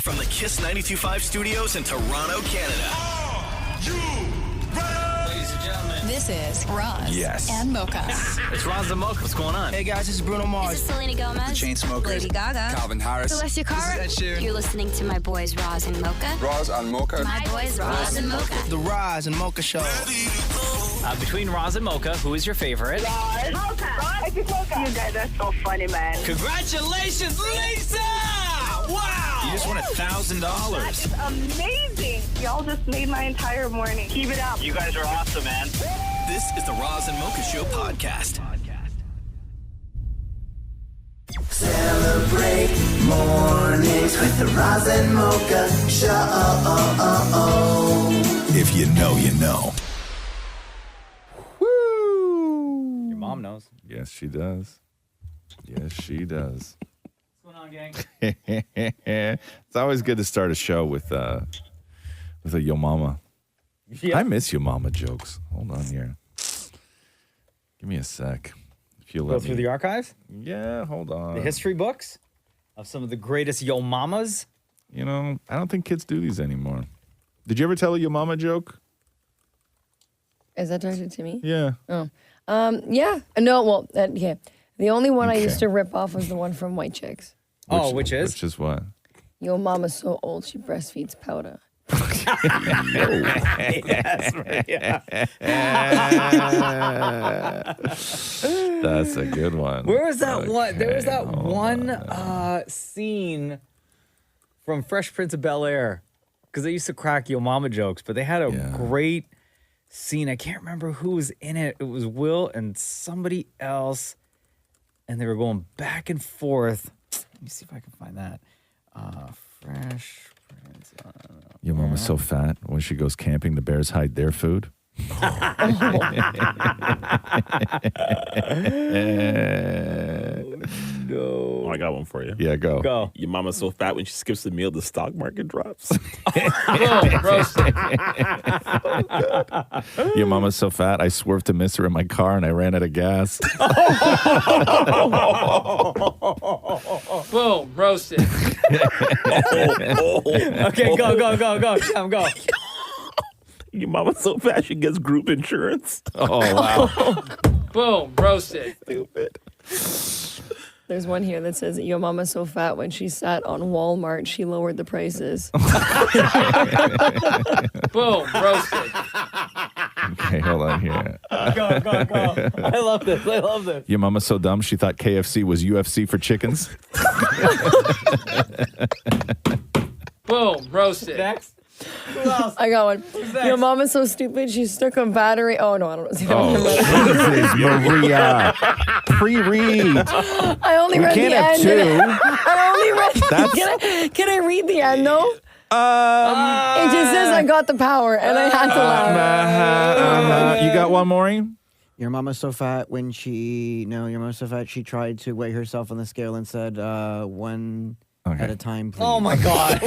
From the Kiss 92.5 studios in Toronto, Canada. Are you ready? Ladies and gentlemen, this is Roz and Mocha. it's Roz and Mocha. What's going on? Hey guys, this is Bruno Mars. This is Selena Gomez. The Chainsmokers. Lady Gaga. Calvin Harris. Celestia Cara. This is Ed Sheeran. You're listening to my boys Roz and Mocha. Roz and Mocha. My boys Roz and Mocha. The Roz and Mocha Show. Between Roz and Mocha, who is your favorite? Mocha. Mocha. You guys are so funny, man. Congratulations, Lisa! Wow! You just won $1,000. That is amazing. Y'all just made my entire morning. Keep it up. You guys are awesome, man. This is the Roz and Mocha Show podcast. Celebrate mornings with the Roz and Mocha Show. If you know, you know. Woo! Your mom knows. Yes, she does. Yes, she does. What's going on, gang? It's always good to start a show with a Yo Mama. Yeah. I miss Yo Mama jokes. Hold on here. Give me a sec. If you Go let through me. the archives? Yeah, hold on. The history books of some of the greatest Yo Mamas? You know, I don't think kids do these anymore. Did you ever tell a Yo Mama joke? Is that directed to me? Yeah. Oh. Yeah. No, well, yeah. The only one I Okay. used to rip off was the one from White Chicks. Which is? Which is what? Yo mama's so old, she breastfeeds powder. Yes, yeah. That's a good one. Where was that one? There was that Okay, hold one on. scene from Fresh Prince of Bel-Air. Because they used to crack Yo Mama jokes, but they had a Yeah. great scene. I can't remember who was in it. It was Will and somebody else. And they were going back and forth. Let me see if I can find that. Fresh Prince. Your mama's so fat. When she goes camping, the bears hide their food. No. I got one for you. Yeah, go. Go. Your mama's so fat when she skips the meal, the stock market drops. Boom, roasted. Your mama's so fat, I swerved to miss her in my car and I ran out of gas. Boom, roasted. Okay, go. Shem, go. Your mama's so fat she gets group insurance. Oh, wow. Boom, roasted. Stupid. There's one here that says, Yo mama's so fat when she sat on Walmart, she lowered the prices. Boom, roasted. Okay, hold on here. Go. I love this. Your mama's so dumb, she thought KFC was UFC for chickens. Boom, roasted. Next. Who else? I got one. next? Your mama's so stupid, she stuck a battery. Oh, no, I don't know. Oh, Jesus, Maria. Pre-read. I only read the can't have end. two. I only read That's- Can I read the end, though? It just says I got the power, and I had to laugh. You got one, Maury? Your mama's so fat when your mama's so fat she tried to weigh herself on the scale and said, one at a time, please. Oh, my God.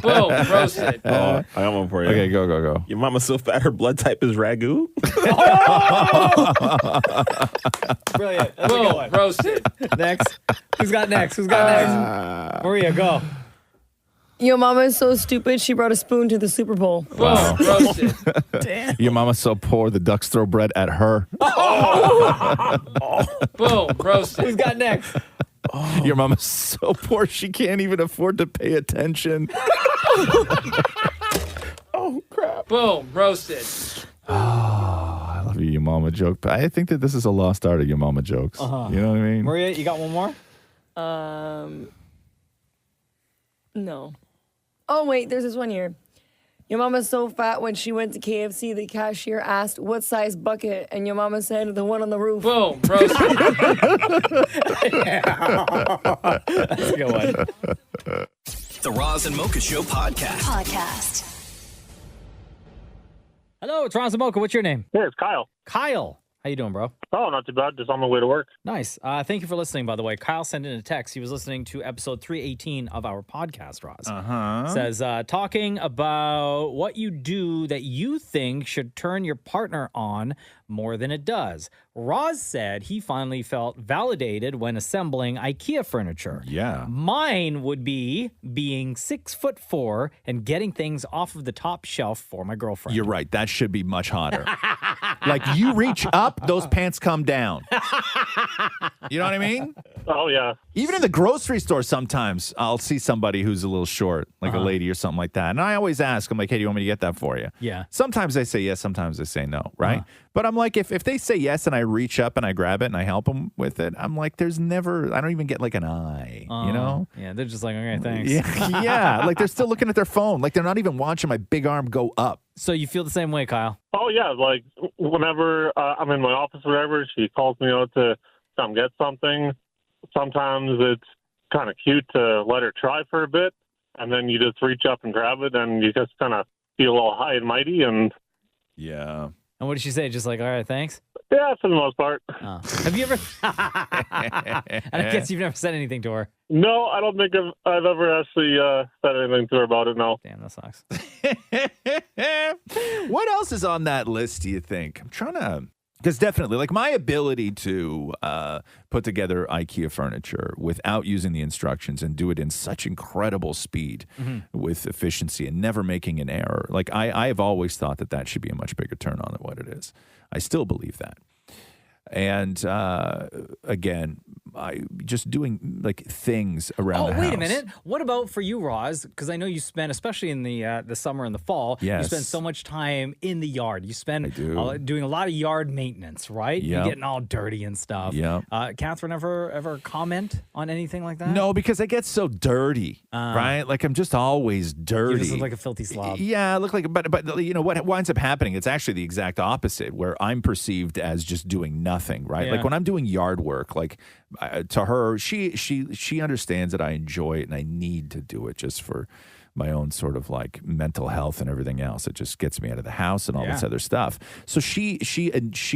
Boom, roasted. I got one for you. Okay, go. Your mama's so fat her blood type is ragu. Brilliant. That's a good one. Roasted. Next. Who's got next? Maria, go. Your mama is so stupid, she brought a spoon to the Super Bowl. Wow. Boom, roasted. Damn. Your mama's so poor, the ducks throw bread at her. Boom, roasted. Who's got next? Your mama's so poor, she can't even afford to pay attention. Oh, crap. Boom, roasted. I love your mama joke, but I think that this is a lost art of your mama jokes. You know what I mean? Maria, you got one more? No. Oh, wait, there's this one here. Your mama's so fat when she went to KFC, the cashier asked, what size bucket? And your mama said, the one on the roof. Boom, roasted. That's a good one. The Roz and Mocha Show podcast. Hello, it's Roz and Mocha. What's your name? Yeah, it's Kyle. Kyle. How you doing, bro? Oh, not too bad. Just on my way to work. Nice. Thank you for listening, by the way. Kyle sent in a text. He was listening to episode 318 of our podcast, Roz. Says, talking about what you do that you think should turn your partner on, more than it does. Roz said he finally felt validated when assembling IKEA furniture. Yeah. Mine would be being 6'4" and getting things off of the top shelf for my girlfriend. You're right. That should be much hotter. Like, you reach up, those pants come down. You know what I mean? Oh, yeah. Even in the grocery store, sometimes I'll see somebody who's a little short, like a lady or something like that. And I always ask, I'm like, hey, do you want me to get that for you? Yeah. Sometimes they say yes, sometimes they say no, right? But I'm like, if they say yes and I reach up and I grab it and I help them with it, I'm like, I don't even get like an eye, you know? Yeah, they're just like, okay, thanks. Yeah, like they're still looking at their phone. Like they're not even watching my big arm go up. So you feel the same way, Kyle? Oh, yeah. Like, whenever I'm in my office or whatever, she calls me out to come get something. Sometimes it's kind of cute to let her try for a bit, and then you just reach up and grab it, and you just kind of feel all high and mighty. And yeah. And what did she say? Just like, all right, thanks? Yeah, for the most part. Have you ever? And I guess you've never said anything to her. No, I don't think I've ever actually said anything to her about it, no. Damn, that sucks. What else is on that list, do you think? I'm trying to... Because definitely, like my ability to put together IKEA furniture without using the instructions and do it in such incredible speed with efficiency and never making an error. Like I have always thought that should be a much bigger turn on than what it is. I still believe that. And again, I just doing like things around the house. Oh, wait a minute. What about for you, Roz? Because I know you spend, especially in the summer and the fall, you spend so much time in the yard. You spend doing a lot of yard maintenance, right? Yep. You're getting all dirty and stuff. Yep. Catherine ever comment on anything like that? No, because I get so dirty, right? Like I'm just always dirty. You just look like a filthy slob. Yeah, I look like, but you know what winds up happening? It's actually the exact opposite, where I'm perceived as just doing nothing, right? Yeah. Like when I'm doing yard work, like to her, she understands that I enjoy it and I need to do it just for my own sort of like mental health and everything else. It just gets me out of the house and all this other stuff. So she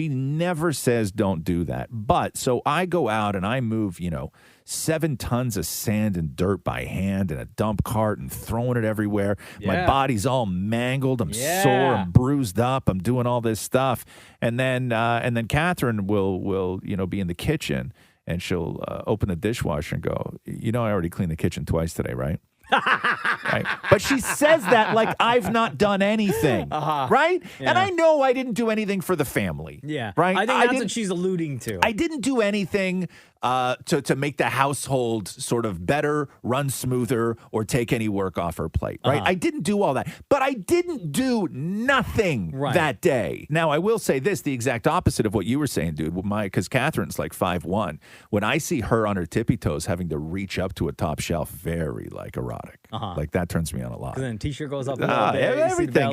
never says don't do that. But so I go out and I move, 7 tons of sand and dirt by hand in a dump cart and throwing it everywhere. My body's all mangled. I'm sore. I'm bruised up. I'm doing all this stuff. And then Catherine will be in the kitchen and she'll open the dishwasher and go, I already cleaned the kitchen twice today, right? Right. But she says that like I've not done anything, right? Yeah. And I know I didn't do anything for the family. Yeah. Right? I think that's what she's alluding to. I didn't do anything to make the household sort of better, run smoother, or take any work off her plate, right? I didn't do all that. But I didn't do nothing that day. Now, I will say this, the exact opposite of what you were saying, dude, because Catherine's like 5'1". When I see her on her tippy toes having to reach up to a top shelf, very like erotic. Like that turns me on a lot. Because then the t-shirt goes up a little bit.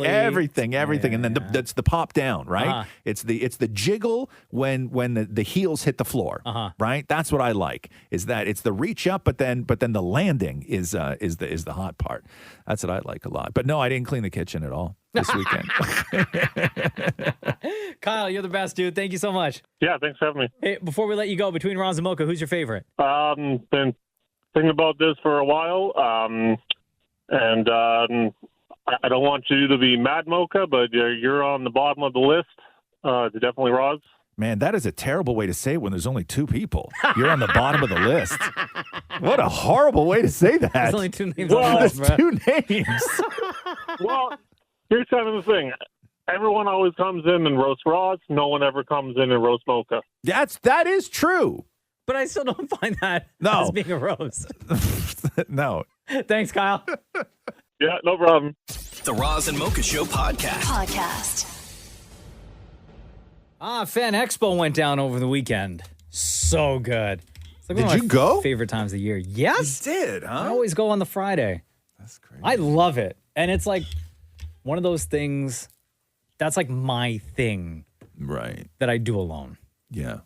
Everything. And then that's the pop down, right? It's the jiggle when the heels hit the floor, right? That's what I like. Is that it's the reach up, but then the landing is the hot part. That's what I like a lot. But no, I didn't clean the kitchen at all this weekend. Kyle, you're the best, dude. Thank you so much. Yeah, thanks for having me. Hey, before we let you go, between Roz and Mocha, who's your favorite? Been thinking about this for a while, and I don't want you to be mad, Mocha, but you're on the bottom of the list. Definitely Roz. Man, that is a terrible way to say it when there's only 2 people. You're on the bottom of the list. What a horrible way to say that. There's only 2 names on the list, there's bro. 2 names. Well, here's kind of the thing. Everyone always comes in and roasts Roz. No one ever comes in and roasts Mocha. That is true. But I still don't find that as being a roast. No. Thanks, Kyle. Yeah, no problem. The Roz and Mocha Show podcast. Fan Expo went down over the weekend. So good. It's like Did one of you my go? favorite times of the year. Yes. You did, huh? I always go on the Friday. That's crazy. I love it. And it's like one of those things that's like my thing. Right. That I do alone. Yeah.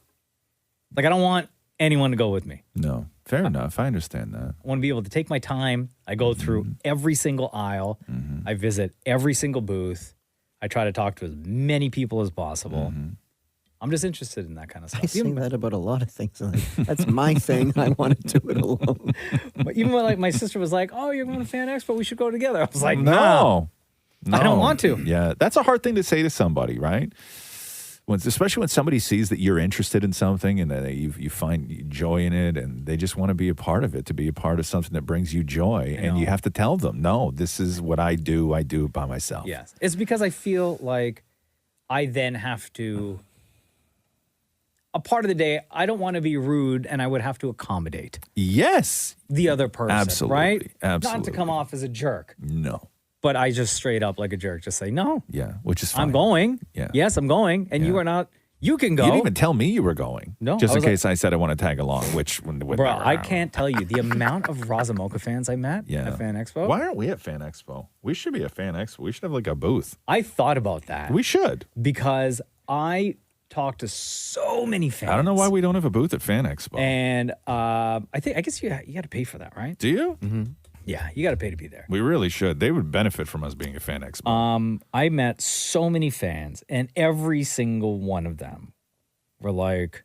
Like I don't want anyone to go with me. No. Fair enough. I understand that. I want to be able to take my time. I go through every single aisle. I visit every single booth. I try to talk to as many people as possible. I'm just interested in that kind of stuff. I say that about a lot of things. Like, that's my thing. I want to do it alone. But even when like my sister was like, "Oh, you're going to Fan Expo. We should go together." I was like, No. I don't want to. Yeah. That's a hard thing to say to somebody, right? especially when somebody sees that you're interested in something and that you find joy in it, and they just want to be a part of it, to be a part of something that brings you joy, and you have to tell them, no, this is what I do. I do it by myself. Yes. It's because I feel like I then have to, a part of the day, I don't want to be rude, and I would have to accommodate. Yes. The other person. Absolutely. Right? Absolutely. Not to come off as a jerk. No. But I just straight up like a jerk just say, no. Yeah, which is fine. I'm going. Yeah. Yes, I'm going. And you are not. You can go. You didn't even tell me you were going. No. Just in case I said I want to tag along, Bro, I can't tell you the amount of Roz and Mocha fans I met at Fan Expo. Why aren't we at Fan Expo? We should be at Fan Expo. We should have like a booth. I thought about that. We should. Because I talked to so many fans. I don't know why we don't have a booth at Fan Expo. And I guess you got to pay for that, right? Do you? Mm-hmm. Yeah, you got to pay to be there. We really should. They would benefit from us being a Fan Expo. I met so many fans, and every single one of them were like,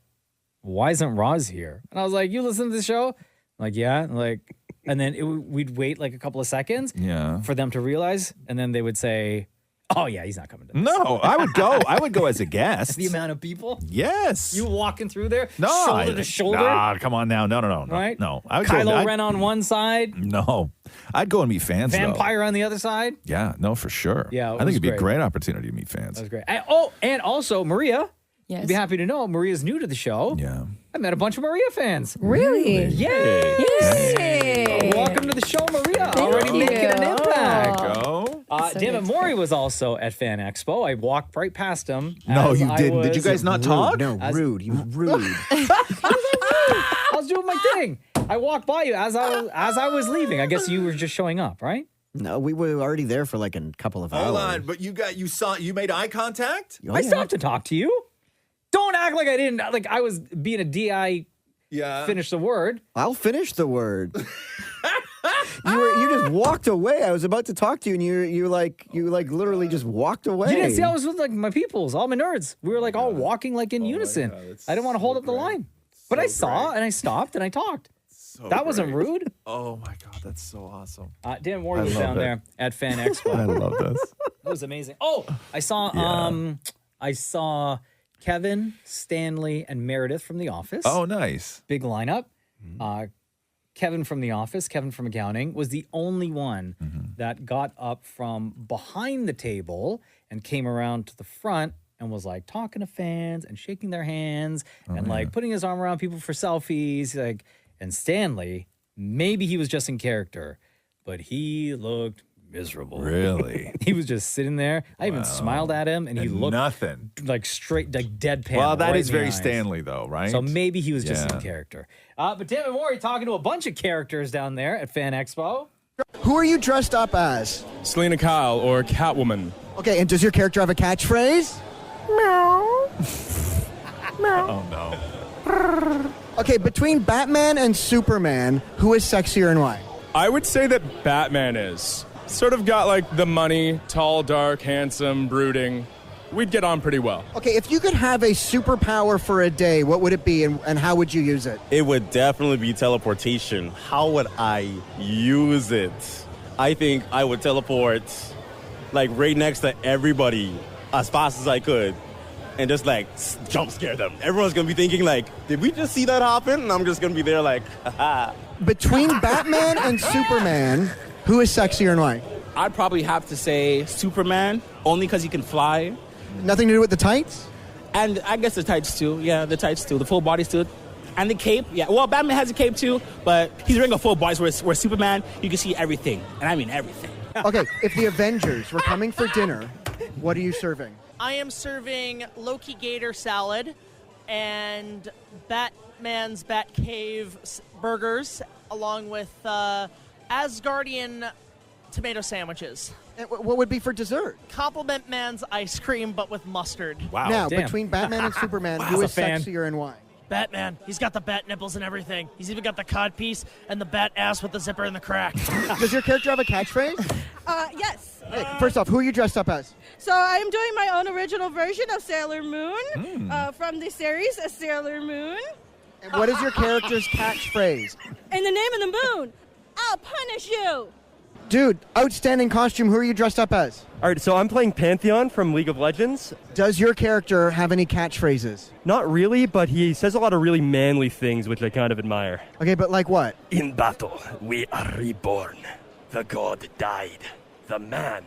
why isn't Roz here? And I was like, you listen to the show? I'm like, yeah. And then we'd wait like a couple of seconds for them to realize, and then they would say, oh, yeah, he's not coming to this. No, I would go. I would go as a guest. The amount of people? Yes. You walking through there? No. Shoulder to shoulder? Nah, come on now. No. Right? No. Kylo Ren on one side? No. I'd go and meet fans, Vampire on the other side? Yeah, no, for sure. Yeah, I think it'd be a great opportunity to meet fans. That was great. And also, Maria. Yes. You'd be happy to know Maria's new to the show. Yeah. I met a bunch of Maria fans. Really? Yay! Yay! Welcome to the show, Maria. Thank Already you. making an impact. Go. Damnit Maurie was also at Fan Expo. I walked right past him. No, you didn't. Did you guys not talk? No, rude. He was rude. I was doing my thing. I walked by you as I was leaving. I guess you were just showing up, right? No, we were already there for like a couple of hours. Hold on, but you made eye contact? I stopped to talk to you. Don't act like I didn't. Like I was being a DI. Yeah. Finish the word. I'll finish the word. You just walked away. I was about to talk to you, and you literally just walked away. You didn't see I was with like my peoples, all my nerds. We were like all walking like in unison. I didn't want to hold up the line, but I saw and I stopped and I talked. That wasn't rude. Oh my God, that's so awesome. Dan Moore was down there at Fan Expo. I love this. It was amazing. Oh, I saw Kevin, Stanley, and Meredith from The Office. Oh, nice. Big lineup. Kevin from The Office, Kevin from accounting, was the only one that got up from behind the table and came around to the front and was like talking to fans and shaking their hands and like putting his arm around people for selfies. And Stanley, maybe he was just in character, but he looked miserable. Really? He was just sitting there. I even smiled at him, and he looked nothing like straight, like deadpan. Well, that right is in the very eyes. Stanley, though, right? So maybe he was just in character. But Damnit Maurie talking to a bunch of characters down there at Fan Expo. Who are you dressed up as? Selena Kyle or Catwoman. Okay, and does your character have a catchphrase? Meow. Meow. Oh, no. Okay, between Batman and Superman, who is sexier and why? I would say that Batman is. Sort of got like the money, tall, dark, handsome, brooding. We'd get on pretty well. Okay, if you could have a superpower for a day, what would it be and how would you use it? It would definitely be teleportation. How would I use it? I think I would teleport like right next to everybody as fast as I could and just like jump scare them. Everyone's gonna be thinking like, did we just see that happen? And I'm just gonna be there like, haha. Between Batman and Superman, who is sexier and why? I'd probably have to say Superman, only because he can fly. Nothing to do with the tights? And I guess the tights too. Yeah, the tights too. The full body suit. And the cape. Yeah, well, Batman has a cape too, but he's wearing a full body, where Superman, you can see everything. And I mean everything. Okay, if the Avengers were coming for dinner, what are you serving? I am serving Loki Gator salad and Batman's Batcave burgers, along with Asgardian tomato sandwiches. And what would be for dessert? Compliment Man's ice cream, but with mustard. Wow. Now, between Batman and Superman, who is sexier and why? Batman. He's got the bat nipples and everything. He's even got the cod piece and the bat ass with the zipper in the crack. Does your character have a catchphrase? Yes. Hey, first off, who are you dressed up as? So I'm doing my own original version of Sailor Moon from the series Sailor Moon. And what is your character's catchphrase? In the name of the moon, I'll punish you. Dude, outstanding costume. Who are you dressed up as? All right, so I'm playing Pantheon from League of Legends. Does your character have any catchphrases? Not really, but he says a lot of really manly things, which I kind of admire. Okay, but like what? In battle, we are reborn. The god died. The man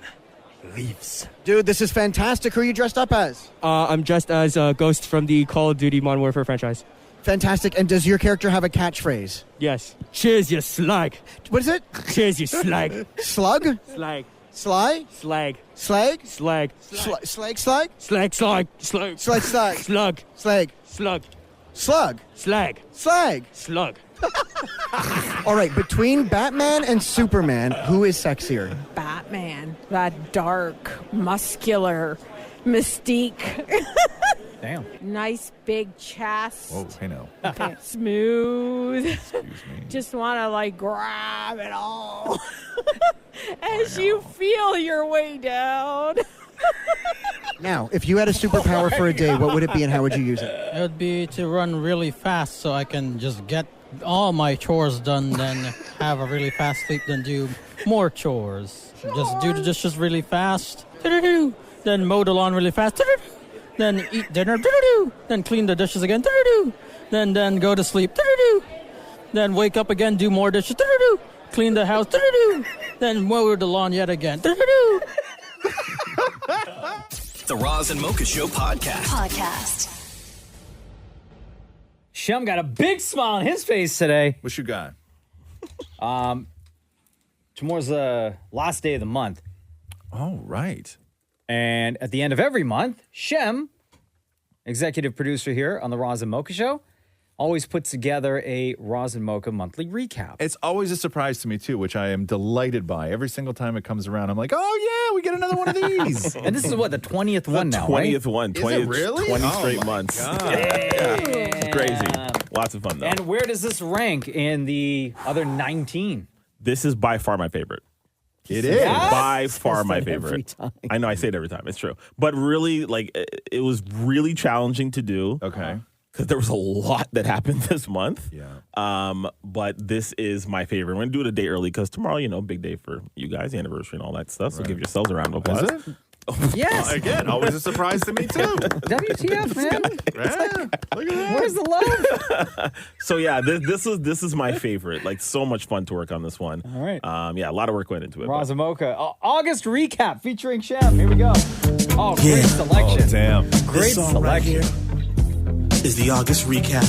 lives. Dude, this is fantastic. Who are you dressed up as? I'm dressed as a Ghost from the Call of Duty Modern Warfare franchise. Fantastic. And does your character have a catchphrase? Yes. Cheers, you slag. What is it? Cheers, you slag. Slug? Slag. Sly? Slag. Slag? Slag. Slag? Slag, slag. Slag, slag. Slug. Slag. Slug. Slug. Slag. Slag. Slug. All right, between Batman and Superman, who is sexier? Batman. That dark, muscular mystique. Damn. Nice big chest. Oh, hey now. Okay. Smooth. Excuse me. Just want to like grab it all as you feel your way down. Now, if you had a superpower for a day, what would it be and how would you use it? It would be to run really fast so I can just get all my chores done, then have a really fast sleep, then do more chores. Just really fast. Then mow the lawn really fast. Then eat dinner. Then clean the dishes again. Then go to sleep. Then wake up again, do more dishes. Clean the house. Then mow the lawn yet again. The Roz and Mocha Show podcast. Shem got a big smile on his face today. What you got? Tomorrow's the last day of the month. Oh, right. And at the end of every month, Shem, executive producer here on the Roz and Mocha Show, always puts together a Roz and Mocha monthly recap. It's always a surprise to me, too, which I am delighted by. Every single time it comes around, I'm like, oh, yeah, we get another one of these. And this is what, the 20th one now, 20th right? one. 20, Is it really? 20 straight months. It's crazy. Lots of fun, though. And where does this rank in the other 19? This is by far my favorite. It is. By far my favorite. I know, I say it every time. It's true. But really, like, it was really challenging to do. Okay. Because there was a lot that happened this month. Yeah. But this is my favorite. We're going to do it a day early because tomorrow, you know, big day for you guys, the anniversary and all that stuff. So give yourselves a round of applause. Is it? Yes. Again, always a surprise to me, too. WTF, man? Yeah. Look at that. Where's the love? So, yeah, this is my favorite. Like, so much fun to work on this one. All right. Yeah, a lot of work went into it. Roz and Mocha. August recap featuring Shem. Here we go. Oh, great selection. Oh, damn. Great selection. Right here is the August recap.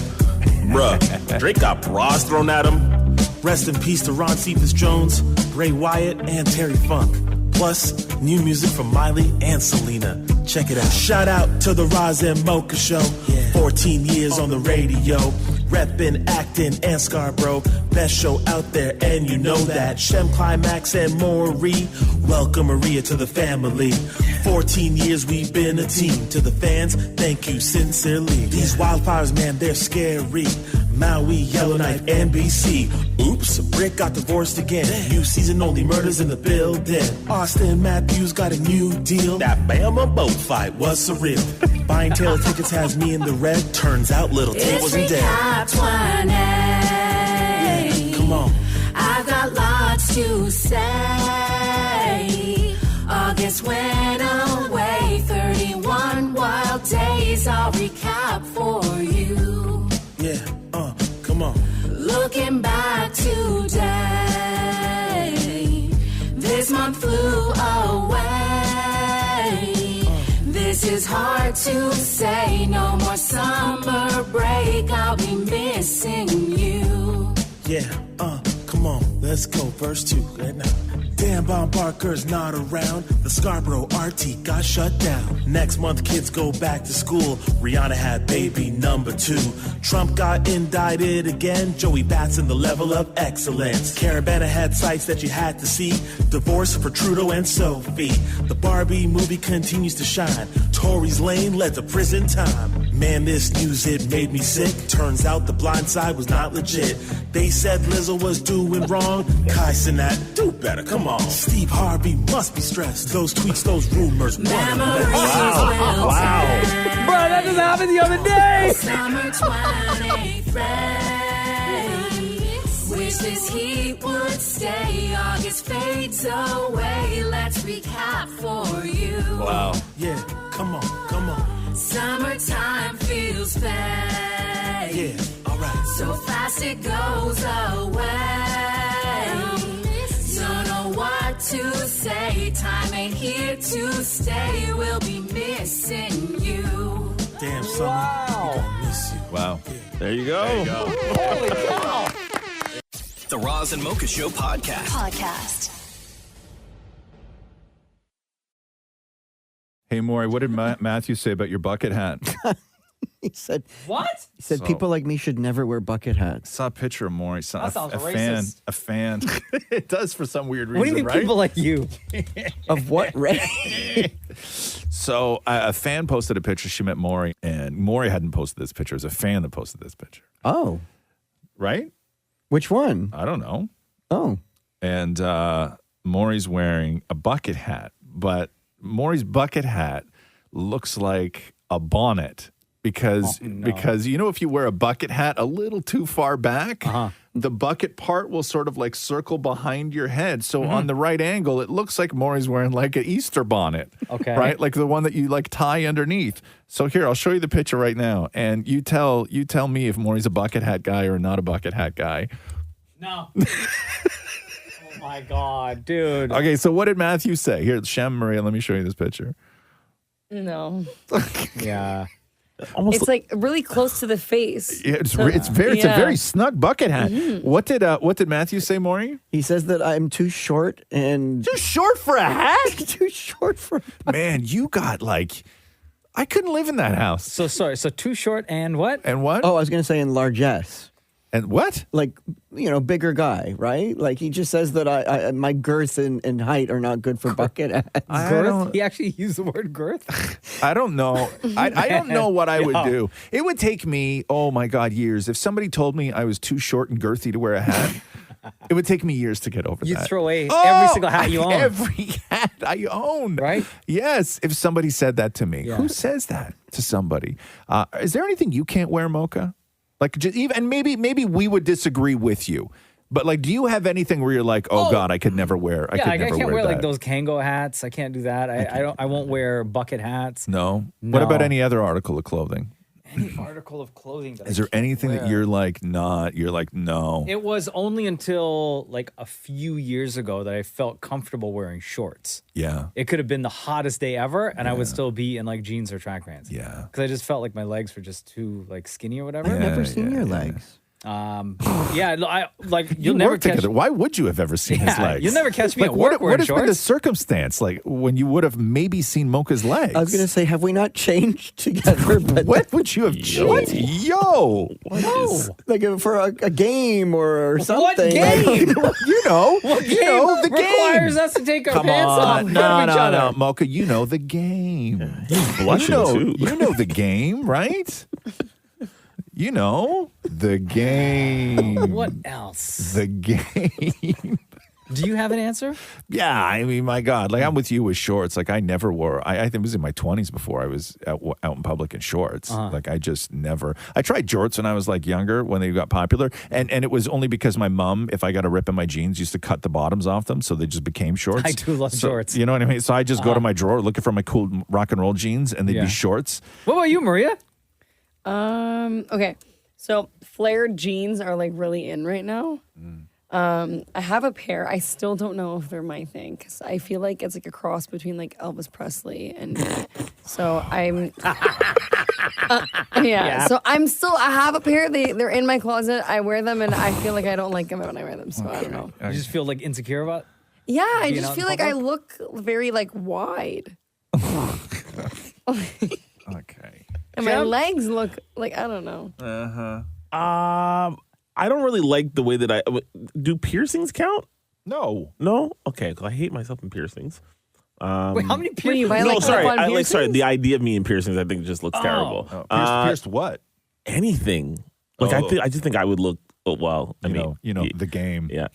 Bruh, Drake got bras thrown at him. Rest in peace to Ron Cephas Jones, Bray Wyatt, and Terry Funk. Plus, new music from Miley and Selena. Check it out. Shout out to the Roz and Mocha Show. 14 years on the radio. Reppin', actin', and Scarborough. Best show out there, and you know that. Shem, Climax, and Maury. Welcome Maria to the family. 14 years we've been a team. To the fans, thank you sincerely. These wildfires, man, they're scary. Maui, Yellowknife, NBC. Oops, Brick got divorced again. New season, only murders in the building. Austin Matthews got a new deal. That Bama boat fight was surreal. Buying Taylor tickets has me in the red. Turns out Little T wasn't dead. 20. Come on. I've got lots to say. August went away. 31 wild days. I'll recap for you. Yeah, come on. Looking back today, this month flew away. This is hard to say. No more summer break. I'll be missing you. Yeah, come on. Let's go. Verse 2. Right now. Dan Bon Barker's not around. The Scarborough RT got shut down. Next month, kids go back to school. Rihanna had baby number 2. Trump got indicted again. Joey Batson, the level of excellence. Caravana had sites that you had to see. Divorce for Trudeau and Sophie. The Barbie movie continues to shine. Tory's Lane led to prison time. Man, this news, it made me sick. Turns out The Blind Side was not legit. They said Lizzo was doing wrong. Kai Cenat, do better, come on. Steve Harvey must be stressed. Those tweets, those rumors. Wow. Bro, that just happened the other day. Summer 23. Wish this heat would stay. August fades away. Let's recap for you. Wow. Yeah, come on. Summertime feels fast. Yeah, all right. So fast it goes away. Don't know what to say. Time ain't here to stay. We'll be missing you. Damn, summer, we gonna miss you. Wow. There you go. Holy cow. The Roz and Mocha Show podcast. Hey, Maury, what did Matthew say about your bucket hat? He said, What? He said people like me should never wear bucket hats. Saw a picture of Maury. Saw That sounds a racist. fan. It does for some weird reason, What do you mean right? people like you? Of what race? So a fan posted a picture. She met Maury, and Maury hadn't posted this picture. It was a fan that posted this picture. Oh. Right? Which one? I don't know. Oh. And Maury's wearing a bucket hat, but Maury's bucket hat looks like a bonnet because you know, if you wear a bucket hat a little too far back, the bucket part will sort of like circle behind your head. So on the right angle, it looks like Maury's wearing like an Easter bonnet. Okay. Right? Like the one that you like tie underneath. So here, I'll show you the picture right now. And you tell me if Maury's a bucket hat guy or not a bucket hat guy. No. Oh my God, dude. Okay, so what did Matthew say? Here, Shem, Maria, let me show you this picture. No. Yeah. It's like really close to the face. Yeah, it's a very snug bucket hat. What did Matthew say, Maury? He says that I'm too short and too short for a hat. Too short for. Man, you got like, I couldn't live in that house. So sorry. So too short and what? And what? Oh, I was gonna say in largesse. And what? Like, bigger guy, right? Like he just says that I my girth and height are not good for bucket hats. Girth? He actually used the word girth? I don't know. I don't know what I would do. It would take me, oh my God, years. If somebody told me I was too short and girthy to wear a hat, it would take me years to get over You'd that. throw away every single hat you own. Every hat I own. Right? Yes. If somebody said that to me, who says that to somebody? Is there anything you can't wear, Mocha? Like, just even, and maybe we would disagree with you, but like, do you have anything where you're like, oh God, I could never wear? I can't wear that. like those Kango hats. I can't do that. I won't wear bucket hats. No. What about any other article of clothing? Any article of clothing that Is there anything that you're like not? You're like no. It was only until like a few years ago that I felt comfortable wearing shorts. Yeah. It could have been the hottest day ever, and I would still be in like jeans or track pants. Yeah. Because I just felt like my legs were just too like skinny or whatever. I've never seen your legs. You'll never catch. Together. Why would you have ever seen his legs? You'll never catch me like, at work wearing what has shorts. been the circumstance like when you would have maybe seen Mocha's legs? I was going to say, have we not changed together? But what would you have changed? Yo, like for a game or something. What game? You know, what you know the requires game. us to take our Come pants on. off in front of each other. No, Mocha, you know the game. He's blushing too. You know the game, right? You know the game. What else? The game. Do you have an answer? Yeah, I mean, my God, like I'm with you with shorts. Like I never wore. I think it was in my 20s before I was out in public in shorts. Like I just never. I tried jorts when I was like younger when they got popular, and it was only because my mom, if I got a rip in my jeans, used to cut the bottoms off them, so they just became shorts. I do love shorts. You know what I mean? So I just go to my drawer looking for my cool rock and roll jeans, and they'd be shorts. What about you, Maria? Okay. So flared jeans are like really in right now. I have a pair. I still don't know if they're my thing because I feel like it's like a cross between like Elvis Presley and so I'm So I have a pair. They're in my closet. I wear them and I feel like I don't like them when I wear them. So I don't know. You just feel like insecure about? Yeah, I being just out feel in like I public? look very like wide. Okay. And my legs look like I don't know. I don't really like the way that do piercings count? No. Okay, because I hate myself in piercings. Wait, how many piercings? Sorry. The idea of me in piercings, I think, just looks terrible. Pierced what? Anything. Like I just think I would look. Well, I mean, the game. Yeah.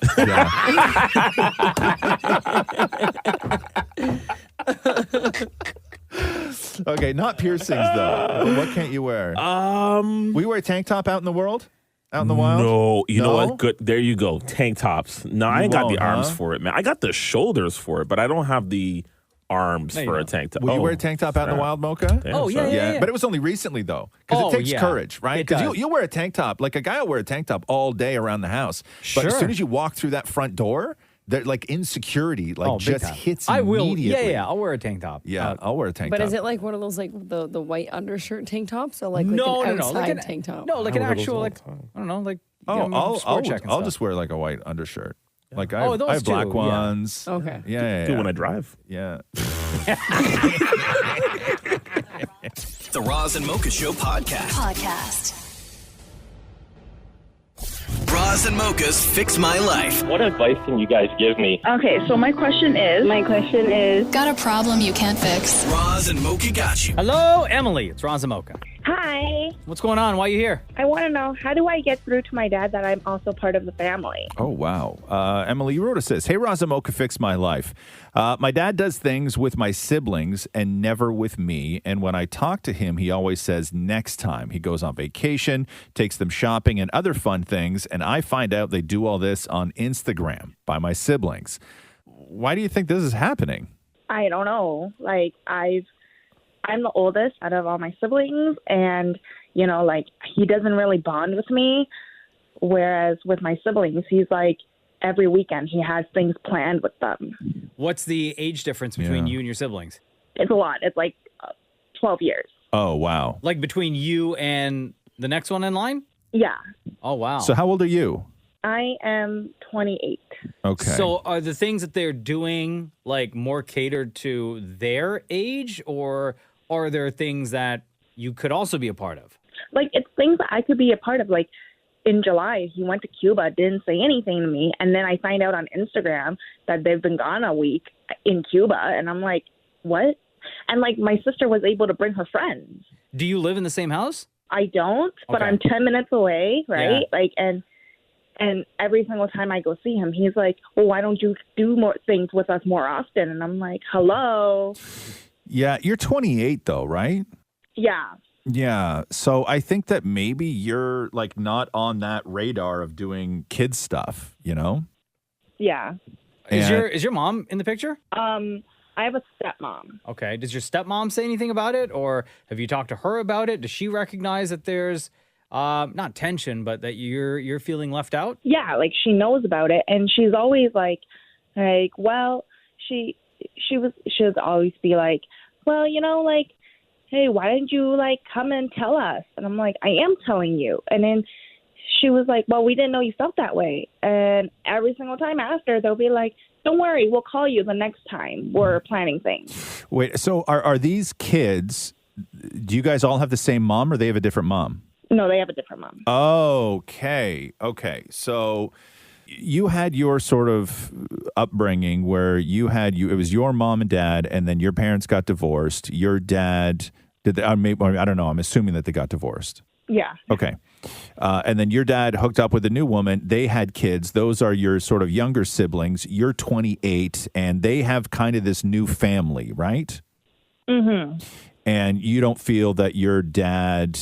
Okay, not piercings though. What can't you wear? We wear a tank top out in the world. out in the wild? No, you know No? what? Good. There you go. Tank tops. No, I You ain't got won't, the arms huh? for it, man. I got the shoulders for it, but I don't have the arms No, you for a don't. tank top. Will you wear a tank top out in the wild, Mocha? Yeah, But it was only recently, though. Because Oh, it takes yeah. courage, right? It Because does. you'll wear a tank top. Like a guy will wear a tank top all day around the house. But as Sure. soon as you walk through that front door, that like insecurity Oh, big just time. hits I will. immediately. Yeah. I'll wear a tank top. Yeah, I'll wear a tank But top. is it like one of those like the white undershirt tank tops or like, No, an no, outside like an- tank top? No, like an actual, like, I don't know, like, Oh, you know, I'll sport check and I'll stuff. just wear like a white undershirt. Like I Oh, have, those I have black too, yeah. ones. Okay. Yeah. Good when I drive. Yeah. The Roz and Mocha Show podcast. Roz and Mocha's Fix My Life. What advice can you guys give me? Okay, so my question is. Got a problem you can't fix? Roz and Mocha got you. Hello, Emily. It's Roz and Mocha. Hi. What's going on? Why are you here? I want to know, how do I get through to my dad that I'm also part of the family? Oh, wow. Emily, you wrote us this. Hey, Roz and Mocha, fix my life. My dad does things with my siblings and never with me. And when I talk to him, he always says next time. He goes on vacation, takes them shopping and other fun things. And I find out they do all this on Instagram by my siblings. Why do you think this is happening? I don't know. Like, I'm the oldest out of all my siblings, and, you know, like, he doesn't really bond with me, whereas with my siblings, he's like, every weekend he has things planned with them. What's the age difference between you and your siblings? It's a lot. It's like 12 years. Oh, wow. Like between you and the next one in line? Yeah. Oh, wow. So how old are you? I am 28. Okay. So are the things that they're doing like more catered to their age, or are there things that you could also be a part of? Like, it's things that I could be a part of. Like, in July, he went to Cuba, didn't say anything to me, and then I find out on Instagram that they've been gone a week in Cuba, and I'm like, what? And, like, my sister was able to bring her friends. Do you live in the same house? I don't, but Okay. I'm 10 minutes away, right? Yeah. Like, and every single time I go see him, he's like, well, why don't you do more things with us more often? And I'm like, hello? Yeah, you're 28 though, right? Yeah. Yeah. So I think that maybe you're like not on that radar of doing kid stuff, you know? Yeah. Is And- your mom in the picture? I have a stepmom. Okay. Does your stepmom say anything about it, or have you talked to her about it? Does she recognize that there's not tension, but that you're feeling left out? Yeah, like, she knows about it, and she's always like, well, she would always be like, well, you know, like, hey, why didn't you, like, come and tell us? And I'm like, I am telling you. And then she was like, well, we didn't know you felt that way. And every single time after, they'll be like, don't worry, we'll call you the next time we're planning things. Wait, so are these kids, do you guys all have the same mom or they have a different mom? No, they have a different mom. Okay. So you had your sort of upbringing where it was your mom and dad, and then your parents got divorced. Your dad I don't know. I'm assuming that they got divorced. Yeah. Okay. And then your dad hooked up with a new woman. They had kids. Those are your sort of younger siblings. You're 28, and they have kind of this new family, right? Mm-hmm. And you don't feel that your dad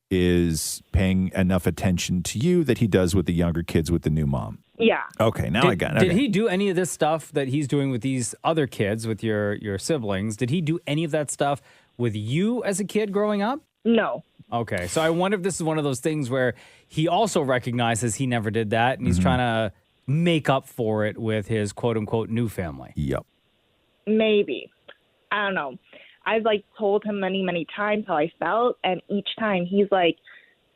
is paying enough attention to you that he does with the younger kids with the new mom. Yeah. Okay, now I got it. Did Okay. he do any of this stuff that he's doing with these other kids, with your siblings? Did he do any of that stuff with you as a kid growing up? No. Okay, so I wonder if this is one of those things where he also recognizes he never did that, and he's trying to make up for it with his quote-unquote new family. Yep. Maybe. I don't know. I've, like, told him many, many times how I felt, and each time he's like,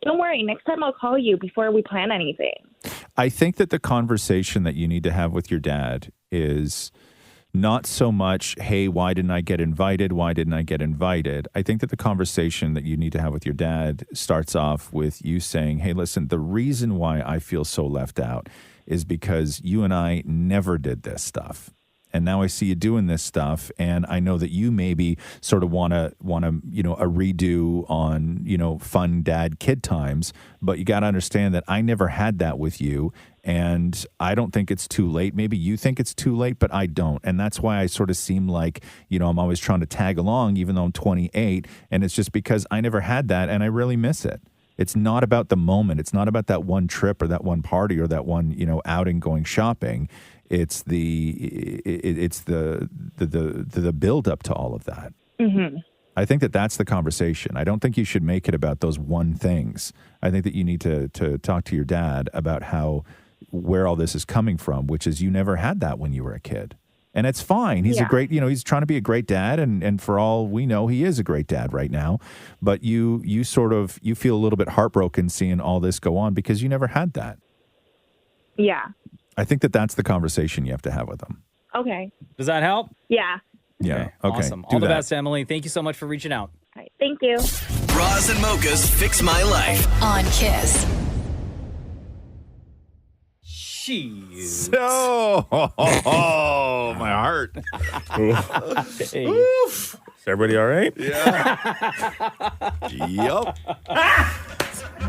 don't worry, next time I'll call you before we plan anything. I think that the conversation that you need to have with your dad is not so much, hey, why didn't I get invited? Why didn't I get invited? I think that the conversation that you need to have with your dad starts off with you saying, hey, listen, the reason why I feel so left out is because you and I never did this stuff. And now I see you doing this stuff, and I know that you maybe sort of want to, a redo on, fun dad kid times, but you got to understand that I never had that with you, and I don't think it's too late. Maybe you think it's too late, but I don't, and that's why I sort of seem like, I'm always trying to tag along, even though I'm 28, and it's just because I never had that, and I really miss it. It's not about the moment. It's not about that one trip or that one party or that one, outing going shopping. It's the build up to all of that. Mm-hmm. I think that's the conversation. I don't think you should make it about those one things. I think that you need to talk to your dad about where all this is coming from, which is you never had that when you were a kid. And it's fine. He's a great, he's trying to be a great dad. And for all we know, he is a great dad right now. But you feel a little bit heartbroken seeing all this go on because you never had that. Yeah. I think that's the conversation you have to have with him. Okay. Does that help? Yeah. Yeah. Okay. Awesome. Do All the that. best, Emily. Thank you so much for reaching out. All right. Thank you. Roz and Mocha's Fix My Life. On Kiss. Jeez. My heart. Hey. Oof. Is everybody all right? Yeah. Yup.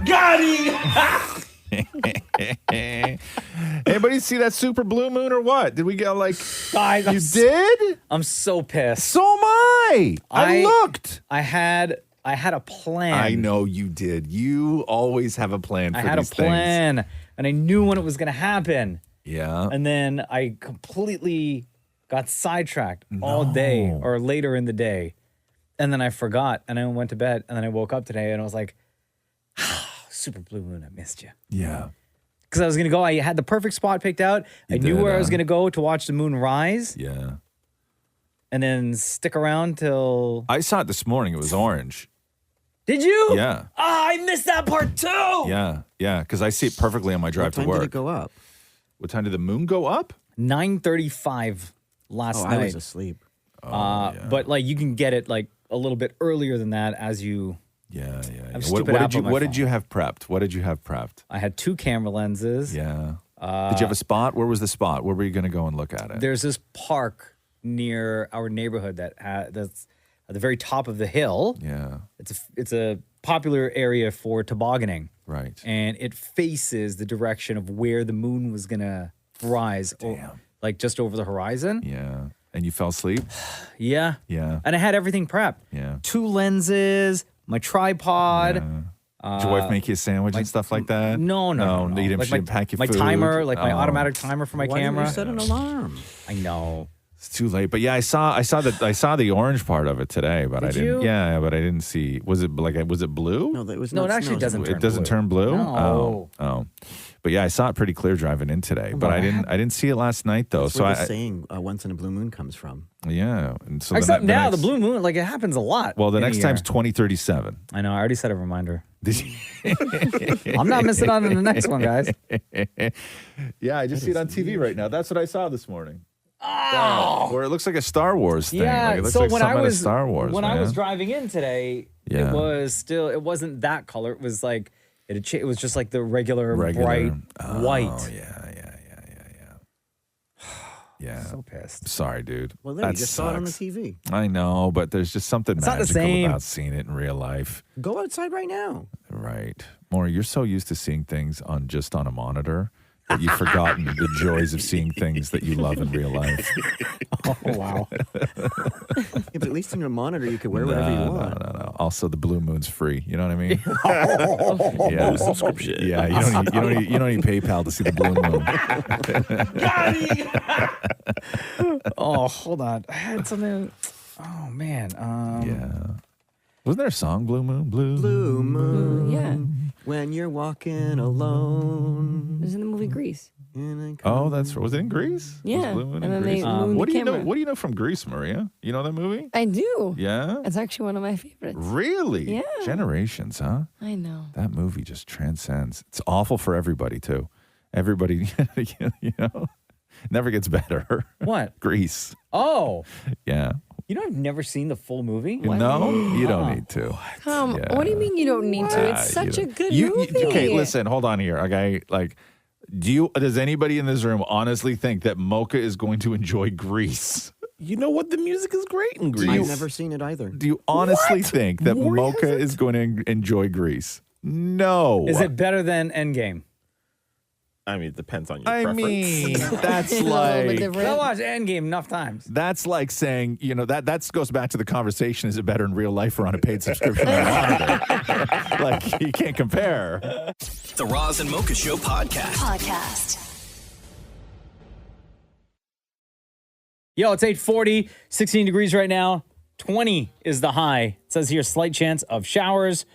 Got it. Anybody see that super blue moon or what? Did we get you did? I'm so pissed. So am I. I looked. I had a plan. I know you did. You always have a plan for I had a these plan, and I knew when it was going to happen. Yeah. And then I completely got sidetracked all day or later in the day. And then I forgot, and I went to bed, and then I woke up today, and I was like, super blue moon, I missed you. Yeah. Because I was going to go, I had the perfect spot picked out. I knew where I was going to go to watch the moon rise. Yeah. And then stick around till... I saw it this morning. It was orange. Did you? Yeah. I missed that part too. Yeah. Yeah. Because I see it perfectly on my drive to work. What time did it go up? What time did the moon go up? 9:35 last night. I was asleep. But you can get it a little bit earlier than that as you... Yeah. What did you have prepped? What did you have prepped? I had 2 camera lenses. Yeah. Did you have a spot? Where was the spot? Where were you going to go and look at it? There's this park near our neighborhood that's at the very top of the hill. Yeah. It's a popular area for tobogganing. Right. And it faces the direction of where the moon was going to rise. Just over the horizon. Yeah. And you fell asleep? Yeah. Yeah. And I had everything prepped. Yeah. 2 lenses, my tripod. Did your wife make you a sandwich and stuff like that? No. You didn't pack your my food? timer, my automatic timer for my camera. Why didn't you set an alarm? I know. It's too late. But yeah, I saw the orange part of it today, but I didn't. you? Yeah, but I didn't see. Was it blue? No, it was No, it actually doesn't turn It doesn't turn blue? No. Oh. But yeah, I saw it pretty clear driving in today. But I didn't see it last night though. That's So where I the saying "once in a blue moon" comes from. Yeah. And so Except now, the blue moon, it happens a lot. Well, the in a next time's year. 2037. I know. I already set a reminder. Did you? I'm not missing out on the next one, guys. Yeah, I just see it on TV right now. That's what I saw this morning. Oh, where it looks like a Star Wars thing. Yeah. It looks So like when something I out of was Star Wars. when I was driving in today, Yeah. it wasn't that color. It was it was just like the regular. bright white. Yeah. So pissed. Sorry, dude. Well, there, you That just saw it on the sucks. TV. I know, but there's just something It's not the magical same. about seeing it in real life. Go outside right now. Right. Maury, you're so used to seeing things on a monitor that you've forgotten the joys of seeing things that you love in real life. Oh, wow. Yeah, but at least in your monitor, you can wear whatever you want. No. Also, the blue moon's free. You know what I mean? Yeah, subscription. Yeah, you don't need PayPal to see the blue moon. Oh, hold on. I had something. Oh man. Yeah. Wasn't there a song, Blue Moon? Blue moon. Yeah. When you're walking alone. It was in the movie Grease. Oh, was it in Greece? Yeah, Was Blue Moon and in then they Greece? mooned What the do you know? camera. What do you know from Greece, Maria? You know that movie? I do. Yeah. It's actually one of my favorites. Really? Yeah. Generations, huh? I know. That movie just transcends. It's awful for everybody too. Everybody, never gets better. What? Grease. Oh. Yeah. I've never seen the full movie. No, you don't need to. What do you mean you don't need to? It's such a good movie. Okay, listen, hold on here. Okay, does anybody in this room honestly think that Mocha is going to enjoy Grease? You know what? The music is great in Grease. I've never seen it either. Do you honestly think that Mocha is going to enjoy Grease? No. Is it better than Endgame? I mean, it depends on your I preference. mean, that's A little bit like different. I watched Endgame enough times. that's like saying, you know, that goes back to the conversation: is it better in real life or on a paid subscription on a monitor? Like you can't compare. The Roz and Mocha Show podcast. Yo, it's 8:40, 16 degrees right now. 20 is the high. It says here slight chance of showers.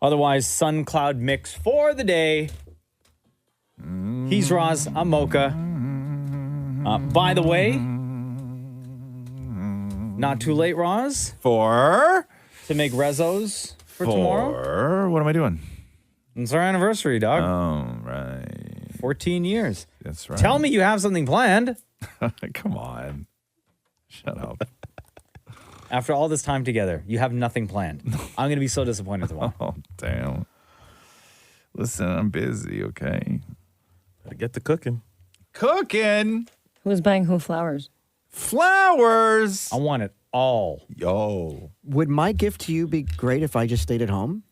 Otherwise, sun cloud mix for the day. He's Roz. I'm Mocha. By the way, not too late, Roz. To make rezos for tomorrow. What am I doing? It's our anniversary, dog. Oh, right. 14 years. That's right. Tell me you have something planned. Come on. Shut up. After all this time together, you have nothing planned. I'm going to be so disappointed tomorrow. Oh, damn. Listen, I'm busy, okay? Gotta get to cooking. Cooking? Who's buying who flowers? Flowers! I want it all. Yo. Would my gift to you be great if I just stayed at home?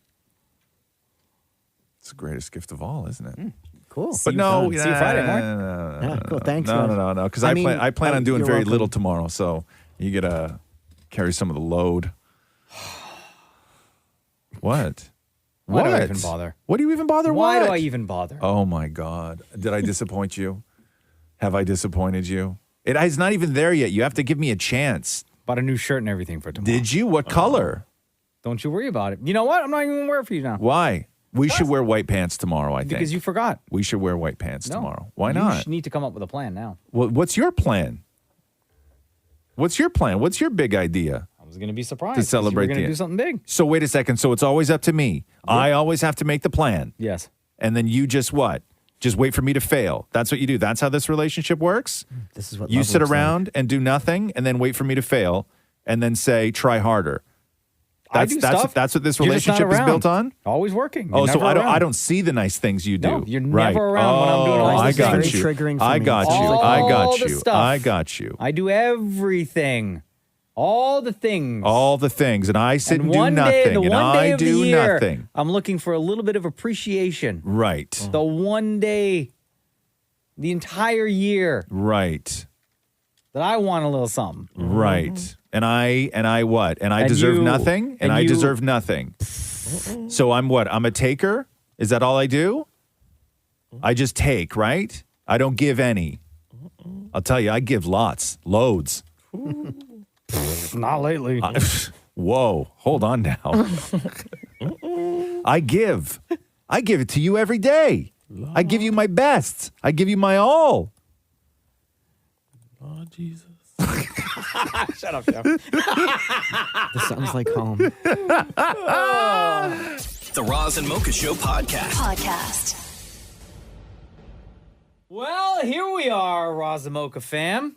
It's the greatest gift of all, isn't it? Cool. See But you no, Friday. See you Friday, Mark. Yeah, cool. Thanks. No, because I plan on doing you're very welcome. little tomorrow, so you get to carry some of the load. What? Why do I even bother? What do you even bother? Why what? do I even bother? Oh my God! Did I disappoint you? Have I disappointed you? It's not even there yet. You have to give me a chance. Bought a new shirt and everything for tomorrow. Did you? What color? Don't you worry about it. You know what? I'm not even going to wear it for you now. Why? We should wear white pants tomorrow, I think. Because you forgot. We should wear white pants No. tomorrow. Why You not? need to come up with a plan now. Well, what's your plan? What's your plan? What's your big idea? I was going to be surprised. To 'cause celebrate you were going the- to do something big. So wait a second. So it's always up to me. I always have to make the plan. Yes. And then you just what? Just wait for me to fail. That's what you do. That's how this relationship works. This is what You love sit looks like. around and do nothing and then wait for me to fail and then say, try harder. I do stuff. That's what this You're just not relationship is around. built on? Always working. Oh, You're so never I around. don't see the nice things you do. No, you're right. never around when I'm doing all I these got things. you. Very triggering for I me. got you. All I got the you. stuff. I got you. I do everything. All the things. All the things. And I sit and do one nothing. day, the and one day I of the do year, nothing. I'm looking for a little bit of appreciation. Right. The one day, the entire year Right. that I want a little something. Right. And I what? And I And deserve you- nothing? And and I you- deserve nothing. So I'm what? I'm a taker? Is that all I do? I just take, right? I don't give any. I'll tell you, I give lots, loads. Not lately. Whoa, hold on now. I give it to you every day. I give you my best. I give you my all. Oh, Jesus. Shut up, Jeff. This sounds like home. The Roz and Mocha Show podcast. Well, here we are, Roz and Mocha fam.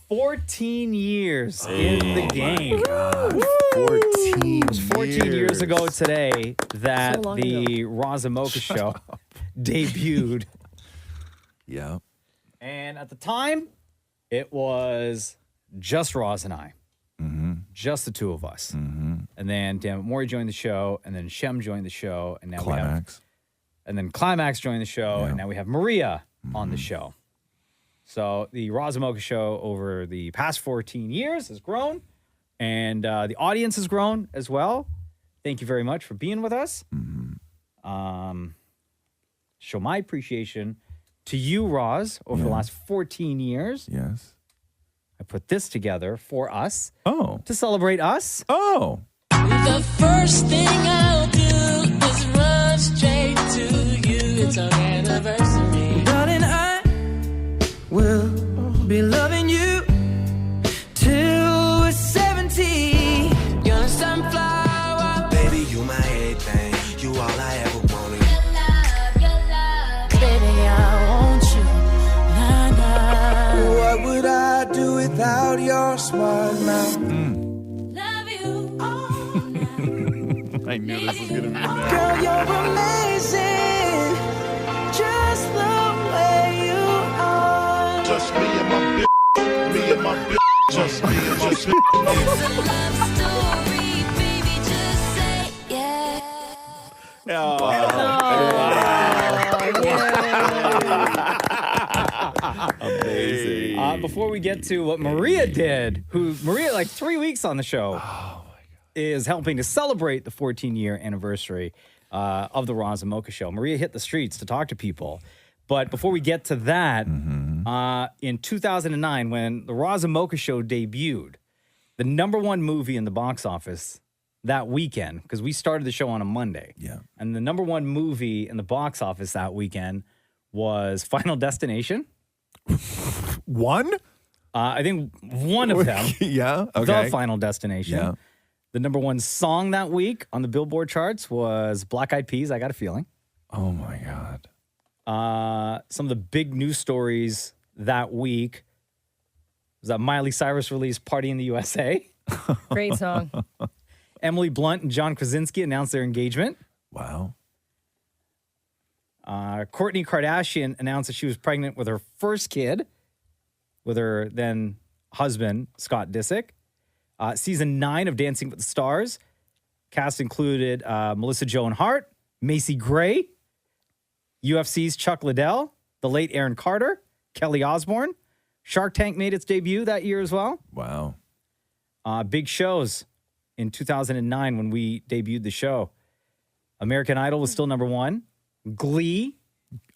14 years in the game. 14 It was 14 years ago today that So long the Roz and Mocha Show debuted. Yeah. And at the time, it was just Roz and I. Just the two of us. And then Damnit Maurie joined the show, and then Shem joined the show, and now Climax. and then Climax joined the show, and now we have Maria on the show. So the Roz and Mocha Show over the past 14 years has grown, and the audience has grown as well. Thank you very much for being with us. Show my appreciation to you, Roz, over the last 14 years. Yes. I put this together for us. Oh. To celebrate us. Oh. The first thing I'll do is run straight to you. It's our anniversary. Darling, I will be loving you till we're 70. You're a sunflower. Baby, you my everything. You all I ever wanted. Baby, I want you. Nah, nah. What would I do without your smart mouth? Love you. I knew this was going to be Girl, you're amazing. Just the way you are. Just me and my bitch. Me and my bitch. Just me and my bitch. It's a love story, baby. Just say yeah. Oh, Amazing. Before we get to what Maria did, Maria, like 3 weeks on the show, is helping to celebrate the 14-year anniversary of the Roz and Mocha Show. Maria hit the streets to talk to people. But before we get to that, in 2009, when the Roz and Mocha Show debuted, the number one movie in the box office that weekend, because we started the show on a Monday. Yeah. And the number one movie in the box office that weekend was Final Destination. One? I think one of them. Yeah, okay. The Final Destination. Yeah. The number one song that week on the Billboard charts was Black Eyed Peas, I Got a Feeling. Oh, my God. Some of the big news stories that week was that Miley Cyrus released Party in the USA. Great song. Emily Blunt and John Krasinski announced their engagement. Wow. Kourtney Kardashian announced that she was pregnant with her first kid with her then husband, Scott Disick. Season 9 of Dancing with the Stars. Cast included Melissa Joan Hart, Macy Gray, UFC's Chuck Liddell, the late Aaron Carter, Kelly Osbourne. Shark Tank made its debut that year as well. Wow. Big shows in 2009 when we debuted the show. American Idol was still number one. Glee.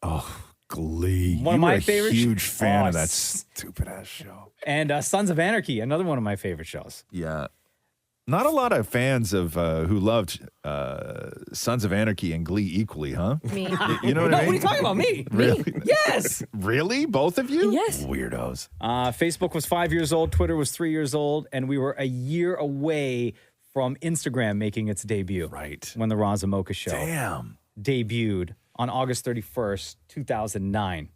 Oh, Glee. One of my favorite shows. Huge fan of that stupid ass show. And Sons of Anarchy, another one of my favorite shows. Yeah. Not a lot of fans of who loved Sons of Anarchy and Glee equally, huh? Me. You know what No, I mean? what are you talking about? Me? Really? Yes. Really? Both of you? Yes. Weirdos. Facebook was 5 years old. Twitter was 3 years old. And we were a year away from Instagram making its debut. Right. When the Roz and Mocha Show debuted on August 31st, 2009.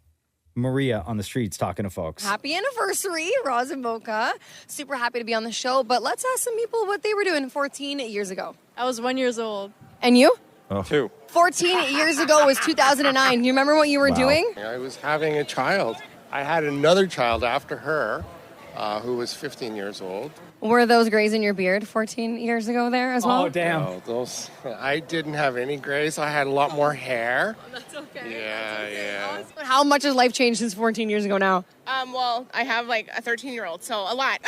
Maria on the streets talking to folks. Happy anniversary, Roz and Mocha. Super happy to be on the show, but let's ask some people what they were doing 14 years ago. I was 1 year old. And you? 2. 14 years ago was 2009. You remember what you were doing? I was having a child. I had another child after her, who was 15 years old. Were those grays in your beard 14 years ago there as well? Oh, damn. No, I didn't have any grays. I had a lot more hair. That's okay. Yeah. But how much has life changed since 14 years ago now? Well, I have like a 13-year-old, so a lot.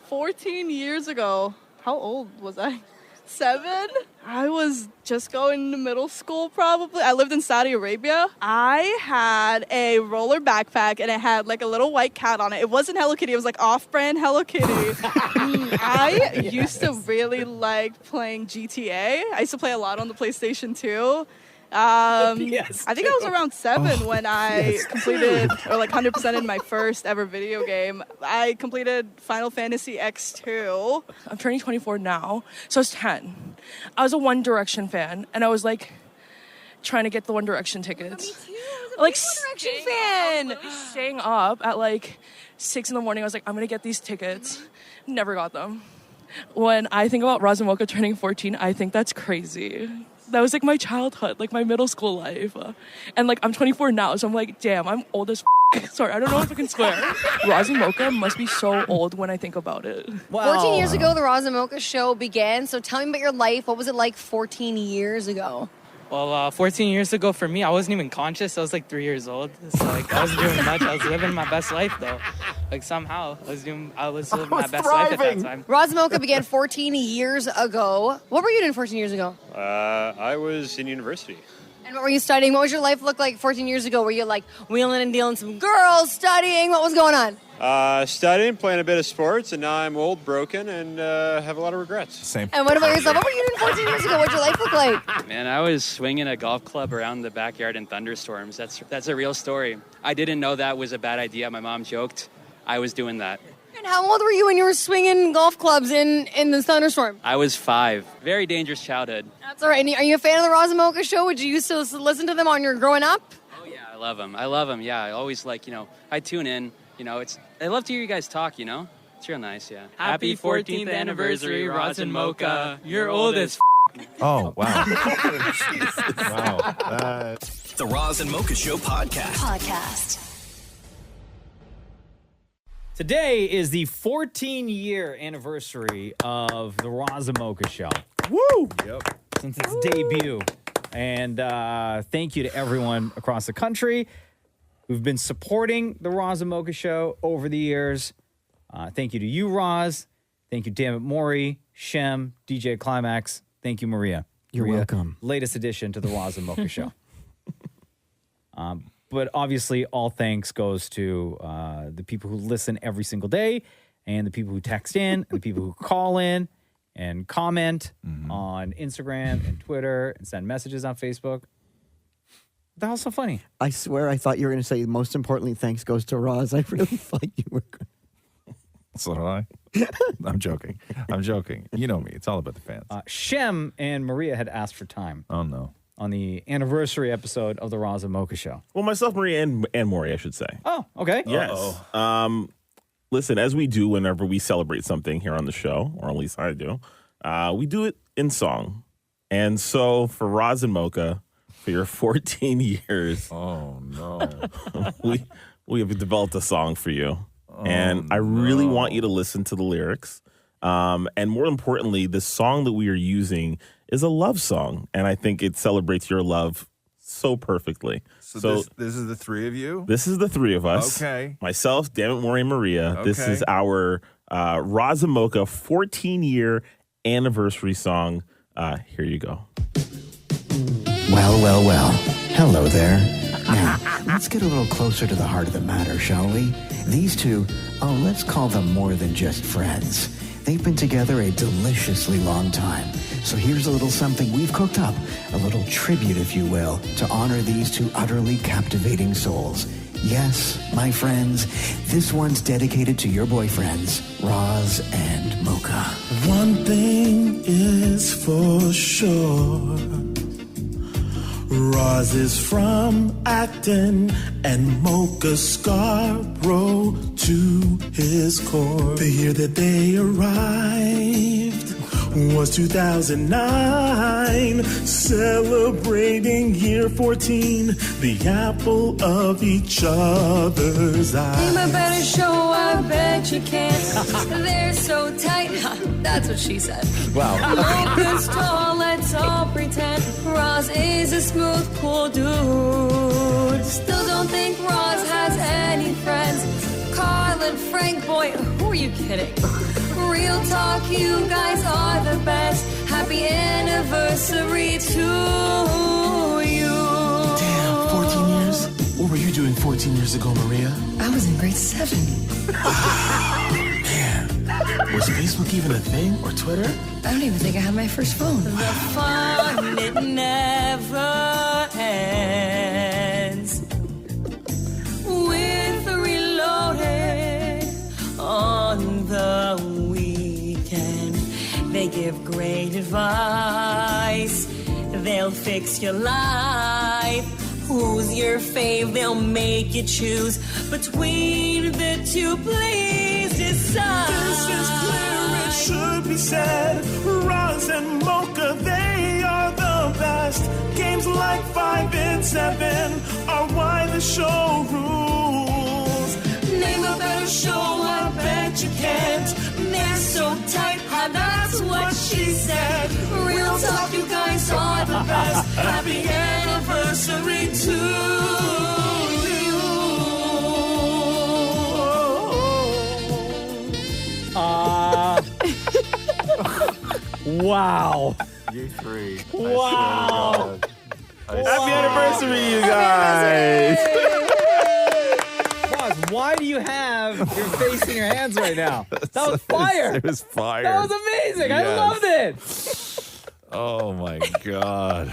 14 years ago. How old was I? 7? I was just going to middle school probably. I lived in Saudi Arabia. I had a roller backpack and it had like a little white cat on it. It wasn't Hello Kitty. It was like off-brand Hello Kitty. I used to really like playing GTA. I used to play a lot on the PlayStation 2. I think I was around 7 when I completed, or like 100% in my first ever video game. I completed Final Fantasy X2. I'm turning 24 now, so I was 10. I was a One Direction fan, and I was like trying to get the One Direction tickets. Me too. I was a Like big One Direction fan. Staying up at like 6 in the morning, I was like, I'm gonna get these tickets. Never got them. When I think about Roz and Mocha turning 14, I think that's crazy. That was like my childhood, like my middle school life. And like I'm 24 now, so I'm like, damn, I'm old as Sorry, I don't know if I can swear. Roz and Mocha must be so old when I think about it. 14 years ago, the Roz and Mocha Show began. So tell me about your life. What was it like 14 years ago? Well, 14 years ago for me, I wasn't even conscious. I was like 3 years old. So like I wasn't doing much. I was living my best life though. Like somehow I was living my best life at that time. Roz and Mocha began 14 years ago. What were you doing 14 years ago? I was in university. And what were you studying? What was your life look like 14 years ago? Were you like wheeling and dealing some girls, studying? What was going on? Studying, playing a bit of sports, and now I'm old, broken, and have a lot of regrets. Same. And what about yourself? What were you doing 14 years ago? What did your life look like? Man, I was swinging a golf club around the backyard in thunderstorms. That's a real story. I didn't know that was a bad idea. My mom joked. I was doing that. And how old were you when you were swinging golf clubs in the thunderstorm? I was 5. Very dangerous childhood. That's all right. And are you a fan of the Roz and Mocha Show? Would you used to listen to them on your growing up? Oh, yeah, I love them. Yeah, I always I tune in. I love to hear you guys talk, It's real nice, yeah. Happy 14th anniversary, Roz and Mocha. You're old as Oh, wow. Wow. The Roz and Mocha Show podcast. Today is the 14-year anniversary of the Roz and Mocha Show. Woo! Since its debut. And thank you to everyone across the country who've been supporting the Roz and Mocha Show over the years. Thank you to you, Roz. Thank you, Damnit Maurie, Shem, DJ Climax. Thank you, Maria. You're welcome. Latest addition to the Roz and Mocha Show. But obviously, all thanks goes to the people who listen every single day, and the people who text in, and the people who call in and comment on Instagram and Twitter and send messages on Facebook. That was so funny. I swear I thought you were going to say, most importantly, thanks goes to Roz. I really thought you were going to. So did I. I'm joking. You know me. It's all about the fans. Shem and Maria had asked for time. Oh, no. On the anniversary episode of the Roz and Mocha Show. Well, myself, Maria, and Maury, I should say. Oh, okay. Yes. Listen, as we do whenever we celebrate something here on the show, or at least I do, we do it in song. And so for Roz and Mocha, for your 14 years, oh no, we have developed a song for you. And I really want you to listen to the lyrics. And more importantly, the song that we are using is a love song. And I think it celebrates your love so perfectly. So this is the three of you? This is the three of us. Okay. Myself, Damnit, Maury, and Maria. Okay. This is our Roz and Mocha 14-year anniversary song. Here you go. Well. Hello there. Now, let's get a little closer to the heart of the matter, shall we? These two, let's call them more than just friends. They've been together a deliciously long time. So here's a little something we've cooked up, a little tribute, if you will, to honor these two utterly captivating souls. Yes, my friends, this one's dedicated to your boyfriends, Roz and Mocha. One thing is for sure. Roz is from Acton and Mocha Scarborough to his core. The year that they arrived was 2009, celebrating year 14, the apple of each other's eye. Name a better show, I bet you can't. They're so tight, that's what she said. Wow. Mocha's tall, let's all pretend. Roz is a smooth, cool dude. Still don't think Roz has any friends. Carl and Frank, boy, who are you kidding? Real talk, you guys are the best. Happy anniversary to you. Damn, 14 years? What were you doing 14 years ago, Maria? I was in grade 7. Man, was Facebook even a thing? Or Twitter? I don't even think I had my first phone. The fun, it never ends. With Reloaded on the weekend, they give great advice. They'll fix your life. Who's your fave? They'll make you choose between the two. Please decide. This is clear, it should be said. Roz and Mocha, they are the best. Games like 5 and 7 are why the show rules. Name a better show, I bet you can't. They're so tight, that's what she said. Real talk, you guys are the best. Happy anniversary to you. Wow. You three. Wow. Happy anniversary, you guys. Roz, why do you have your face in your hands right now? That was fire. It was fire. That was amazing. I Yes. loved it. Oh, my God.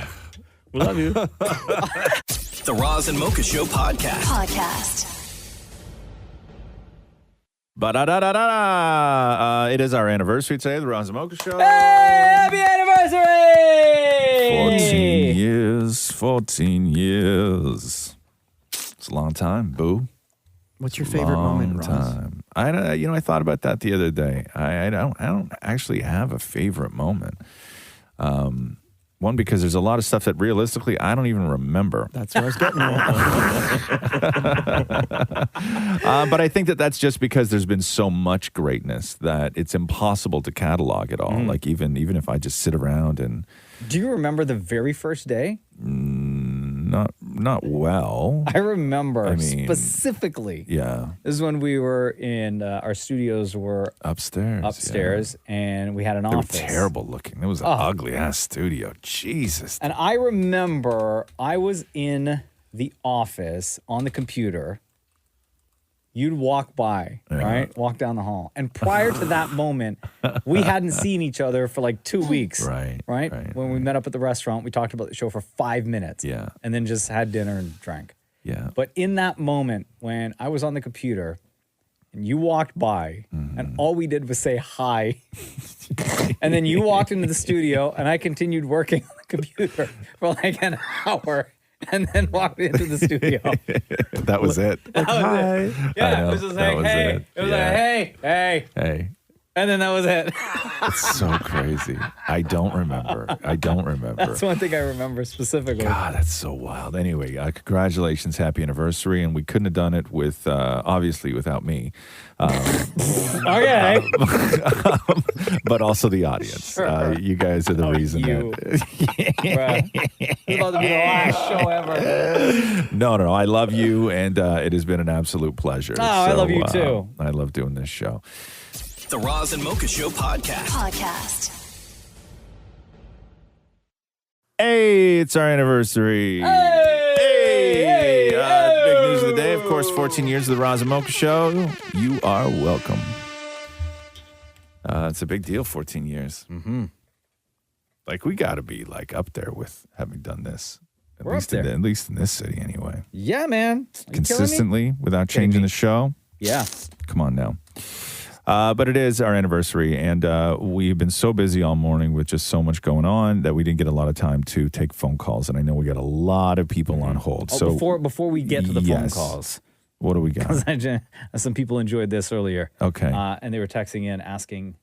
We love you. The Roz and Mocha Show podcast. Ba-da-da-da-da-da. It is our anniversary today, the Roz and Mocha Show. Hey, happy anniversary! 14 years. 14 years. It's a long time, boo. What's your favorite moment, Roz? Time. I don't. I thought about that the other day. I don't actually have a favorite moment. One, because there's a lot of stuff that realistically I don't even remember. That's what I was getting at. But I think that's just because there's been so much greatness that it's impossible to catalog it all. Like even if I just sit around and. Do you remember the very first day? not well. I remember specifically. Yeah. This is when we were in our studios were upstairs, and we had an They were office. terrible looking. It was an ugly ass studio. Jesus. And I remember I was in the office on the computer. You'd walk by, right? Walk down the hall. And prior to that moment, we hadn't seen each other for like 2 weeks. Right? When we met up at the restaurant, we talked about the show for 5 minutes. Yeah. And then just had dinner and drank. Yeah. But in that moment, when I was on the computer and you walked by and all we did was say hi, and then you walked into the studio and I continued working on the computer for like an hour. And then walked into the studio. That was it. That was Hi. it. Yeah, it was just like, hey. It was like, hey. Hey. And then that was it. It's so crazy. I don't remember. That's one thing I remember specifically. God, that's so wild. Anyway, congratulations, happy anniversary. And we couldn't have done it with, obviously, without me. Okay. But also the audience. Sure. You guys are the reason Bruh. It's about to be the last show ever. No. I love you, and it has been an absolute pleasure. Oh, I love you too. I love doing this show. The Roz and Mocha Show podcast. Hey, it's our anniversary. Hey! Big news of the day, of course, 14 years of the Roz and Mocha Show. You are welcome. It's a big deal, 14 years. Mm-hmm. Like, we got to be, like, up there with having done this. At least in this city, anyway. Yeah, man. Are you Consistently, without changing the show. Yeah. Come on now. But it is our anniversary, and we've been so busy all morning with just so much going on that we didn't get a lot of time to take phone calls. And I know we got a lot of people on hold. Oh, before we get to the phone Yes. calls. What do we got? Because some people enjoyed this earlier. Okay. And they were texting in asking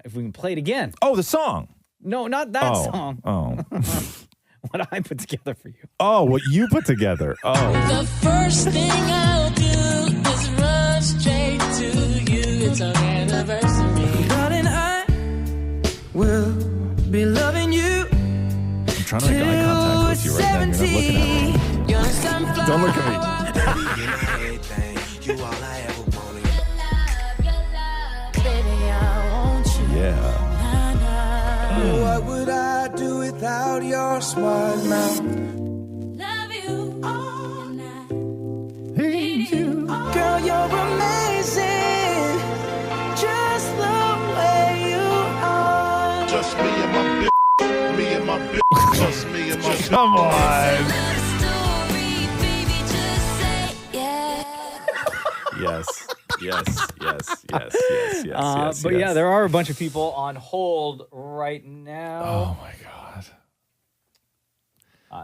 if we can play it again. Oh, the song. No, not that Oh. song. Oh. What I put together for you. Oh, what you put together. Oh. The first thing I'll do is run straight to you. It's our anniversary. Darling, I will be loving you. I'm trying to make eye contact with you right now. You're not looking at me. Don't look at me. Yeah. What would I do without your smart mouth? Love you. Hate you. Girl, you're amazing. Just the way you are. Just me and my bitch. Me and my bitch. Just me and my bitch. Come on. Yes. But yeah, there are a bunch of people on hold right now. Oh my God.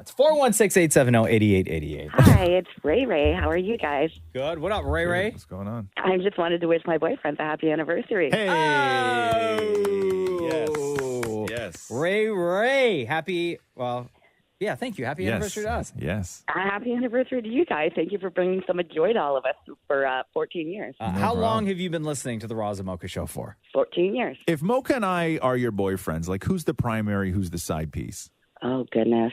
It's 416-870-8888. Hi, it's Ray. How are you guys? Good. What up, Ray? What's going on? I just wanted to wish my boyfriend a happy anniversary. Hey. Yes. Ray. Happy, thank you. Happy anniversary to us. Yes. Happy anniversary to you guys. Thank you for bringing so much joy to all of us for 14 years. How long have you been listening to the Roz and Mocha Show for? 14 years. If Mocha and I are your boyfriends, like who's the primary, who's the side piece? Oh, goodness.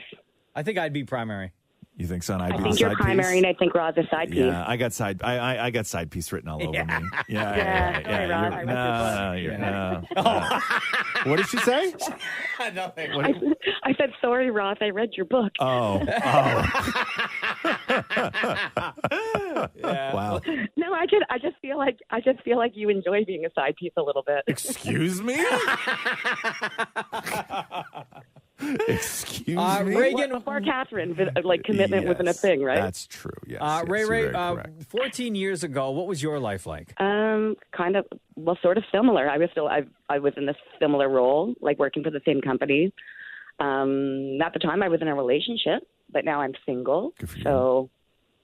I think I'd be primary. You think so? And I'd I be think the you're side primary, piece? and I think Roz is side piece. Yeah, I got side piece written all over me. What did she say? Nothing. I said, sorry, Roz. I read your book. Oh. Wow. No, I just feel like you enjoy being a side piece a little bit. Excuse me? Excuse me? Reagan, before Catherine, commitment wasn't a thing, right? That's true. Yes. Ray, 14 years ago, what was your life like? Sort of similar. I was in this similar role, like working for the same company. At the time, I was in a relationship, but now I'm single. So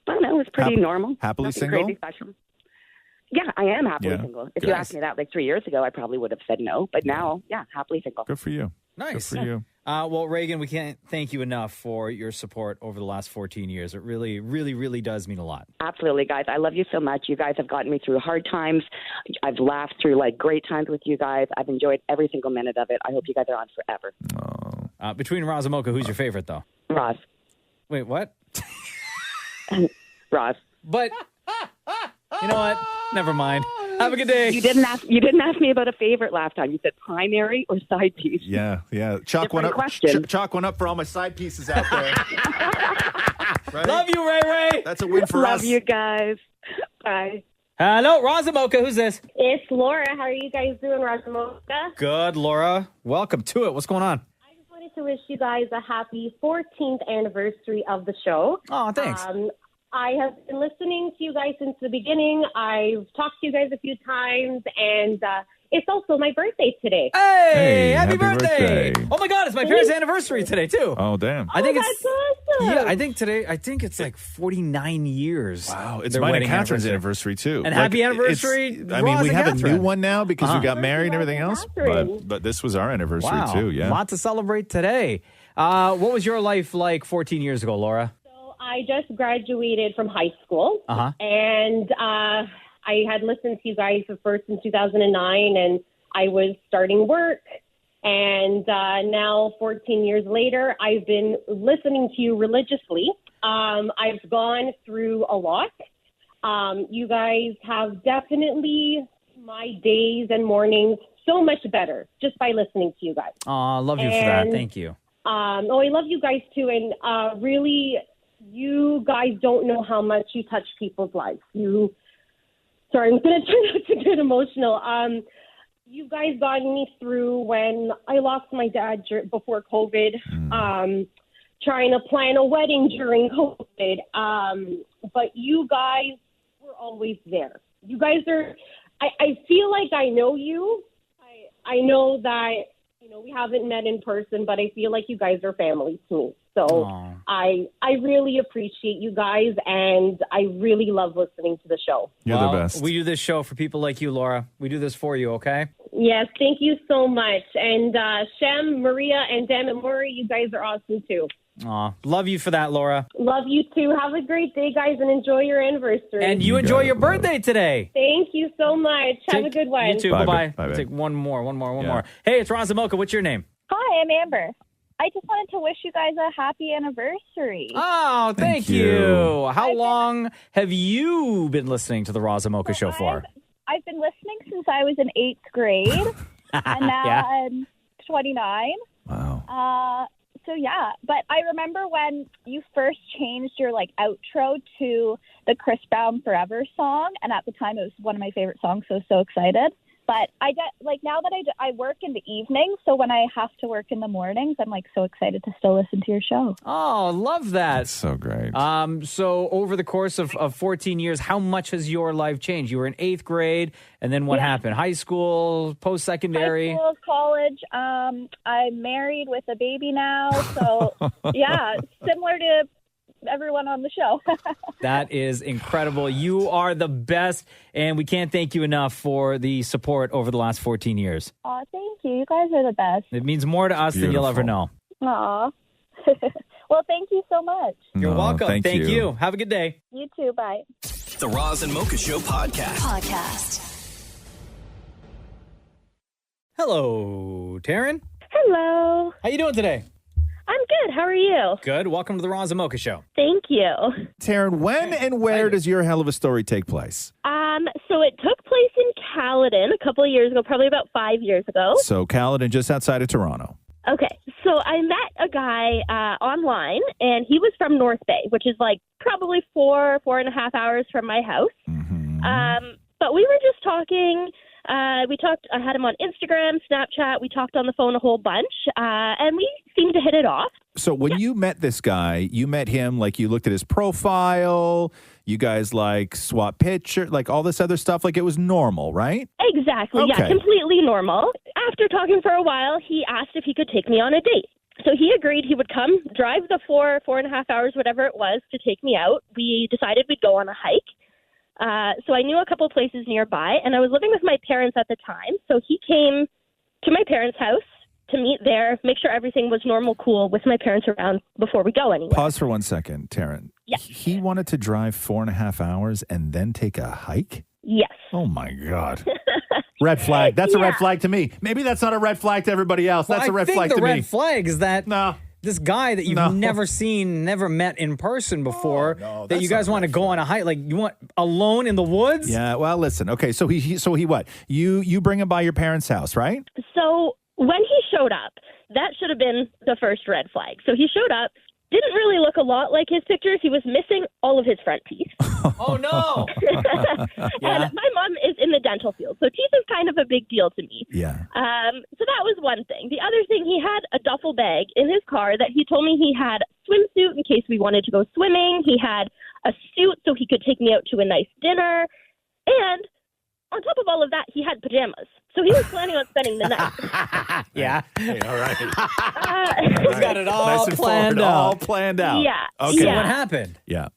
I don't know. It's pretty normal. Happily Nothing single? Crazy special. Yeah, I am happily single. If you asked me that like 3 years ago, I probably would have said no. But now, happily single. Good for you. Nice. Good for you. Well, Reagan, we can't thank you enough for your support over the last 14 years. It really, really, really does mean a lot. Absolutely, guys. I love you so much. You guys have gotten me through hard times. I've laughed through great times with you guys. I've enjoyed every single minute of it. I hope you guys are on forever. Between Roz and Mocha, who's your favorite, though? Roz. Wait, what? Roz. But you know what? Never mind. Have a good day. You didn't ask me about a favorite last time. You said primary or side piece. Yeah. Chalk one up. Chalk one up for all my side pieces out there. Right? Love you, Ray Ray. That's a win for us. Love you guys. Bye. Hello, Roz and Mocha. Who's this? It's Laura. How are you guys doing, Roz and Mocha? Good, Laura. Welcome to it. What's going on? I just wanted to wish you guys a happy 14th anniversary of the show. Oh, thanks. I have been listening to you guys since the beginning. I've talked to you guys a few times, and it's also my birthday today. Hey, happy birthday. Oh, my God. It's my parents' anniversary today, too. Oh, damn. I think that's awesome. Yeah, I think it's like 49 years. Wow, it's their mine and wedding Catherine's anniversary too. And happy anniversary, I mean, Roz we and have a Catherine. new one now because we got married and everything else. Catherine. But this was our anniversary Wow, too. Yeah. lot to celebrate today. What was your life like 14 years ago, Laura? So I just graduated from high school, and I had listened to you guys first in 2009, and I was starting work. And now, 14 years later, I've been listening to you religiously. I've gone through a lot. You guys have definitely my days and mornings so much better just by listening to you guys. Aw, love you for that. Thank you. I love you guys too. And really, you guys don't know how much you touch people's lives. Sorry, I'm going to try not to get emotional. You guys got me through when I lost my dad before COVID, trying to plan a wedding during COVID. But you guys were always there. You guys are, I feel like I know you. I know that, we haven't met in person, but I feel like you guys are family to me. So I really appreciate you guys, and I really love listening to the show. You're the best. We do this show for people like you, Laura. We do this for you, okay? Yes, thank you so much. And Shem, Maria, and Damnit By Maurie, you guys are awesome too. Aw, love you for that, Laura. Love you too. Have a great day, guys, and enjoy your anniversary. And you enjoy your birthday today. Thank you so much. Have a good one. You too. Bye-bye. Take one more. Hey, it's Roz and Mocha. What's your name? Hi, I'm Amber. I just wanted to wish you guys a happy anniversary. Oh, thank you. How long have you been listening to the Roz and Mocha Show for? I've been listening since I was in 8th grade, and now I'm 29. Wow. So, yeah. But I remember when you first changed your, outro to the Chris Brown Forever song, and at the time it was one of my favorite songs, so I was so excited. But I get, now that I work in the evening, so when I have to work in the mornings, I'm, so excited to still listen to your show. Oh, love that. That's so great. So over the course of 14 years, how much has your life changed? You were in 8th grade, and then what happened? High school, post-secondary? High school, college. I'm married with a baby now, so, yeah, similar to everyone on the show. That is incredible. You are the best, and we can't thank you enough for the support over the last 14 years. Aw, thank you. You guys are the best. It means more to us than you'll ever know. Aw. Well, thank you so much. You're welcome. thank you. Have a good day. You too. Bye. The Roz and Mocha Show podcast. Hello, Taryn. Hello. How you doing today? I'm good. How are you? Good. Welcome to the Roz and Mocha Show. Thank you. Taryn, when and where does your hell of a story take place? So it took place in Caledon a couple of years ago, probably about 5 years ago. So Caledon, just outside of Toronto. Okay. So I met a guy online, and he was from North Bay, which is probably 4.5 hours from my house. But we were just talking. We talked. I had him on Instagram, Snapchat. We talked on the phone a whole bunch, and we seemed to hit it off. So when you met this guy, you met him you looked at his profile. You guys swap picture, all this other stuff. It was normal, right? Exactly. Okay. Yeah, completely normal. After talking for a while, he asked if he could take me on a date. So he agreed he would come, drive the 4.5 hours, whatever it was, to take me out. We decided we'd go on a hike. So I knew a couple places nearby, and I was living with my parents at the time. So he came to my parents' house to meet there, make sure everything was normal, cool, with my parents around before we go anywhere. Pause for 1 second, Taryn. Yes. He wanted to drive 4.5 hours and then take a hike? Yes. Oh, my God. Red flag. That's a red flag to me. Maybe that's not a red flag to everybody else. That's a red flag to me. The red flag is that this guy that you've never seen, never met in person before, that you guys want to go on a hike. Like, you want alone in the woods? Yeah, well, listen. Okay, so he what? You bring him by your parents' house, right? So when he showed up, that should have been the first red flag. So he showed up, didn't really look a lot like his pictures. He was missing all of his front teeth. Oh, no. And my mom is in the dental field, so teeth is kind of a big deal to me. Yeah. So that was one thing. The other thing, he had a duffel bag in his car that he told me he had a swimsuit in case we wanted to go swimming. He had a suit so he could take me out to a nice dinner. And on top of all of that, he had pajamas. So he was planning on spending the night. Yeah. Hey, all right. He's got it all Nice and planned forward, out. all planned out. Yeah. Okay. So Yeah. what happened? Yeah.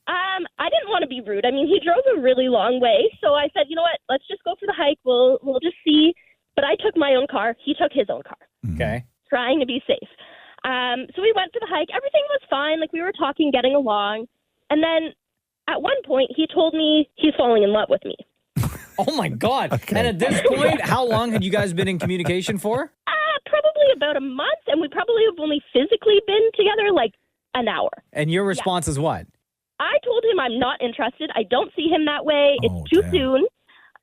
I didn't want to be rude. I mean, he drove a really long way, so I said, you know what? Let's just go for the hike. We'll just see. But I took my own car. He took his own car. Okay. Trying to be safe. So we went for the hike. Everything was fine. Like, we were talking, getting along. And then at one point, he told me he's falling in love with me. Oh, my God. Okay. And at this point, how long had you guys been in communication for? Probably about a month, and we probably have only physically been together like an hour. And your response is what? I told him I'm not interested. I don't see him that way. It's too soon.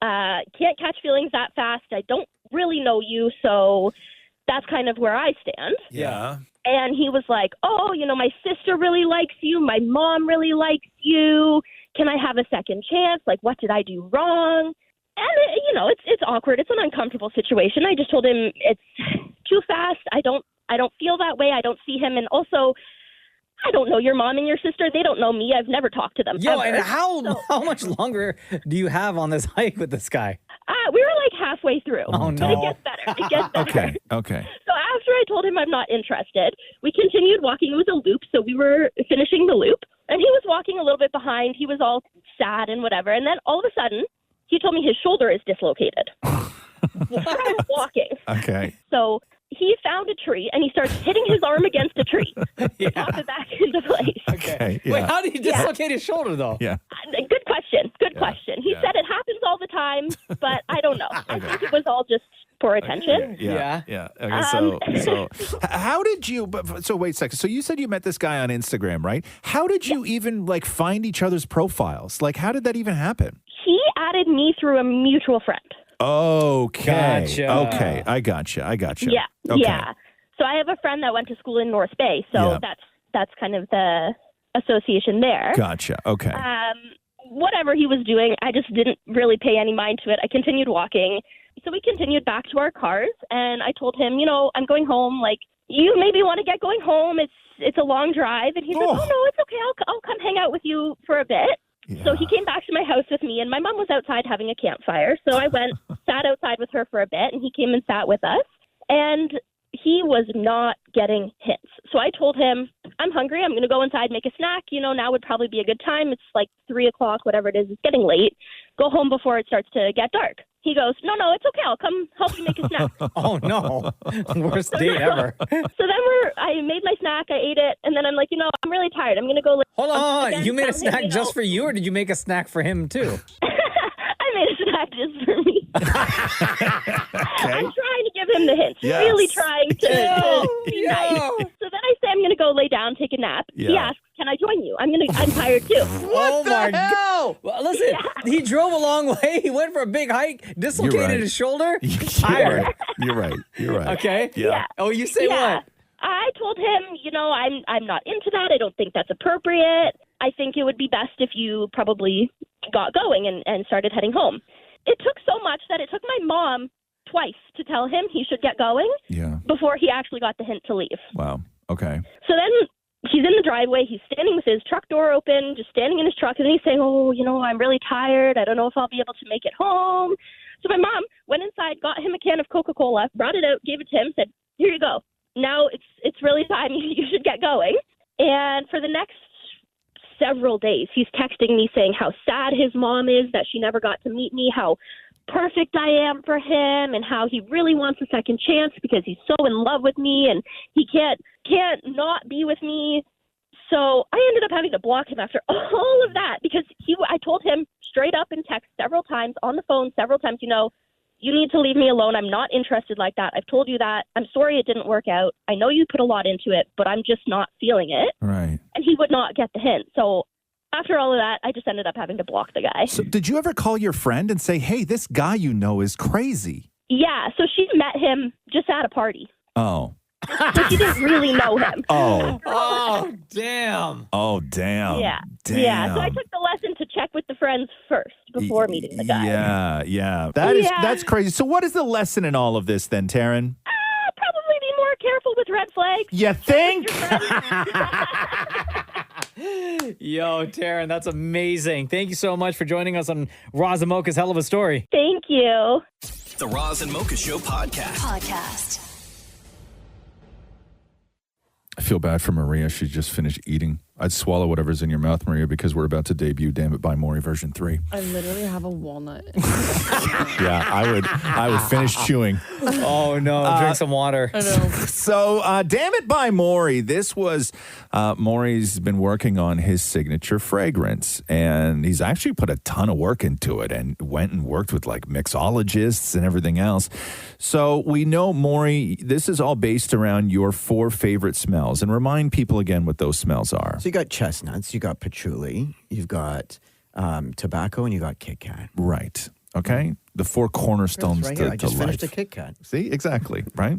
Can't catch feelings that fast. I don't really know you, so that's kind of where I stand. Yeah. And he was like, oh, you know, my sister really likes you. My mom really likes you. Can I have a second chance? Like, what did I do wrong? And, you know, it's awkward. It's an uncomfortable situation. I just told him it's too fast. I don't feel that way. I don't see him. And also, I don't know your mom and your sister. They don't know me. I've never talked to them. Yo, ever. and how much longer do you have on this hike with this guy? We were like halfway through. Oh, no. But it gets better. It gets better. Okay. So after I told him I'm not interested, we continued walking. It was a loop, so we were finishing the loop. And he was walking a little bit behind. He was all sad and whatever. And then all of a sudden, he told me his shoulder is dislocated. I'm walking. Okay. So he found a tree, and he starts hitting his arm against a tree to pop it back into place. Okay. Wait, how did he dislocate his shoulder, though? Yeah. Good question. Good question. He said it happens all the time, but I don't know. I think it was all just for attention. Yeah. Okay, so how did you? So wait a second. So you said you met this guy on Instagram, right? How did you even like find each other's profiles? Like, how did that even happen? He added me through a mutual friend. Okay. Gotcha. Okay. I gotcha. Yeah. Okay. Yeah. So I have a friend that went to school in North Bay, so that's kind of the association there. Gotcha. Okay. Whatever he was doing, I just didn't really pay any mind to it. I continued walking. So we continued back to our cars, and I told him, you know, I'm going home. Like, you maybe want to get going home. It's a long drive. And he said, oh, no, it's okay. I'll come hang out with you for a bit. Yeah. So he came back to my house with me, and my mom was outside having a campfire. So I went, sat outside with her for a bit, and he came and sat with us. And he was not getting hints. So I told him, I'm hungry. I'm going to go inside, make a snack. You know, now would probably be a good time. It's like 3 o'clock, whatever it is. It's getting late. Go home before it starts to get dark. He goes, no, it's okay. I'll come help you make a snack. Oh, no. Worst date ever. So then I made my snack. I ate it. And then I'm like, you know, I'm really tired. I'm going to go. Hold on. You made a snack just for you, or did you make a snack for him, too? I made a snack just for me. Okay. I'm trying to give him the hints. Yes. Really trying to be nice. So then I say I'm going to go lay down, take a nap. Yeah. He asks, can I join you? I'm tired too. Oh my God. Well, listen, he drove a long way. He went for a big hike, dislocated his shoulder. Tired. You're right. Okay. Yeah. Oh, you say what? I told him, you know, I'm not into that. I don't think that's appropriate. I think it would be best if you probably got going and started heading home. It took so much that it took my mom twice to tell him he should get going before he actually got the hint to leave. Wow. Okay. So then he's in the driveway. He's standing with his truck door open, just standing in his truck. And he's saying, oh, you know, I'm really tired. I don't know if I'll be able to make it home. So my mom went inside, got him a can of Coca-Cola, brought it out, gave it to him, said, here you go. Now it's really time. You should get going. And for the next several days, he's texting me saying how sad his mom is that she never got to meet me, how perfect I am for him, and how he really wants a second chance because he's so in love with me and he can't not be with me. So I ended up having to block him after all of that because I told him straight up in text several times, on the phone several times, you know, you need to leave me alone. I'm not interested like that. I've told you that. I'm sorry it didn't work out. I know you put a lot into it, but I'm just not feeling it. Right. And he would not get the hint. So after all of that, I just ended up having to block the guy. So did you ever call your friend and say, hey, this guy you know is crazy? Yeah, so she met him just at a party. Oh. So she didn't really know him. Oh. Oh, damn. Oh, damn. Yeah. Damn. Yeah, so I took the lesson to check with the friends first before meeting the guy. Yeah. That's crazy. So what is the lesson in all of this then, Taryn? Probably be more careful with red flags. You think? Yo, Taryn, that's amazing. Thank you so much for joining us on Roz and Mocha's Hell of a Story. Thank you. The Roz and Mocha Show podcast. I feel bad for Maria. She just finished eating. I'd swallow whatever's in your mouth, Maria, because we're about to debut Damnit By Maurie version 3. I literally have a walnut. Yeah, I would finish chewing. Oh, no. Drink some water. I know. So, Damnit By Maurie. This was, Maurie's been working on his signature fragrance, and he's actually put a ton of work into it and went and worked with like mixologists and everything else. So we know, Maurie, this is all based around your 4 favorite smells, and remind people again what those smells are. So you got chestnuts, you got patchouli, you've got tobacco, and you got Kit Kat. Right. Okay. The 4 cornerstones Right to, here. I just to finished a life. Kit Kat. See, exactly, right?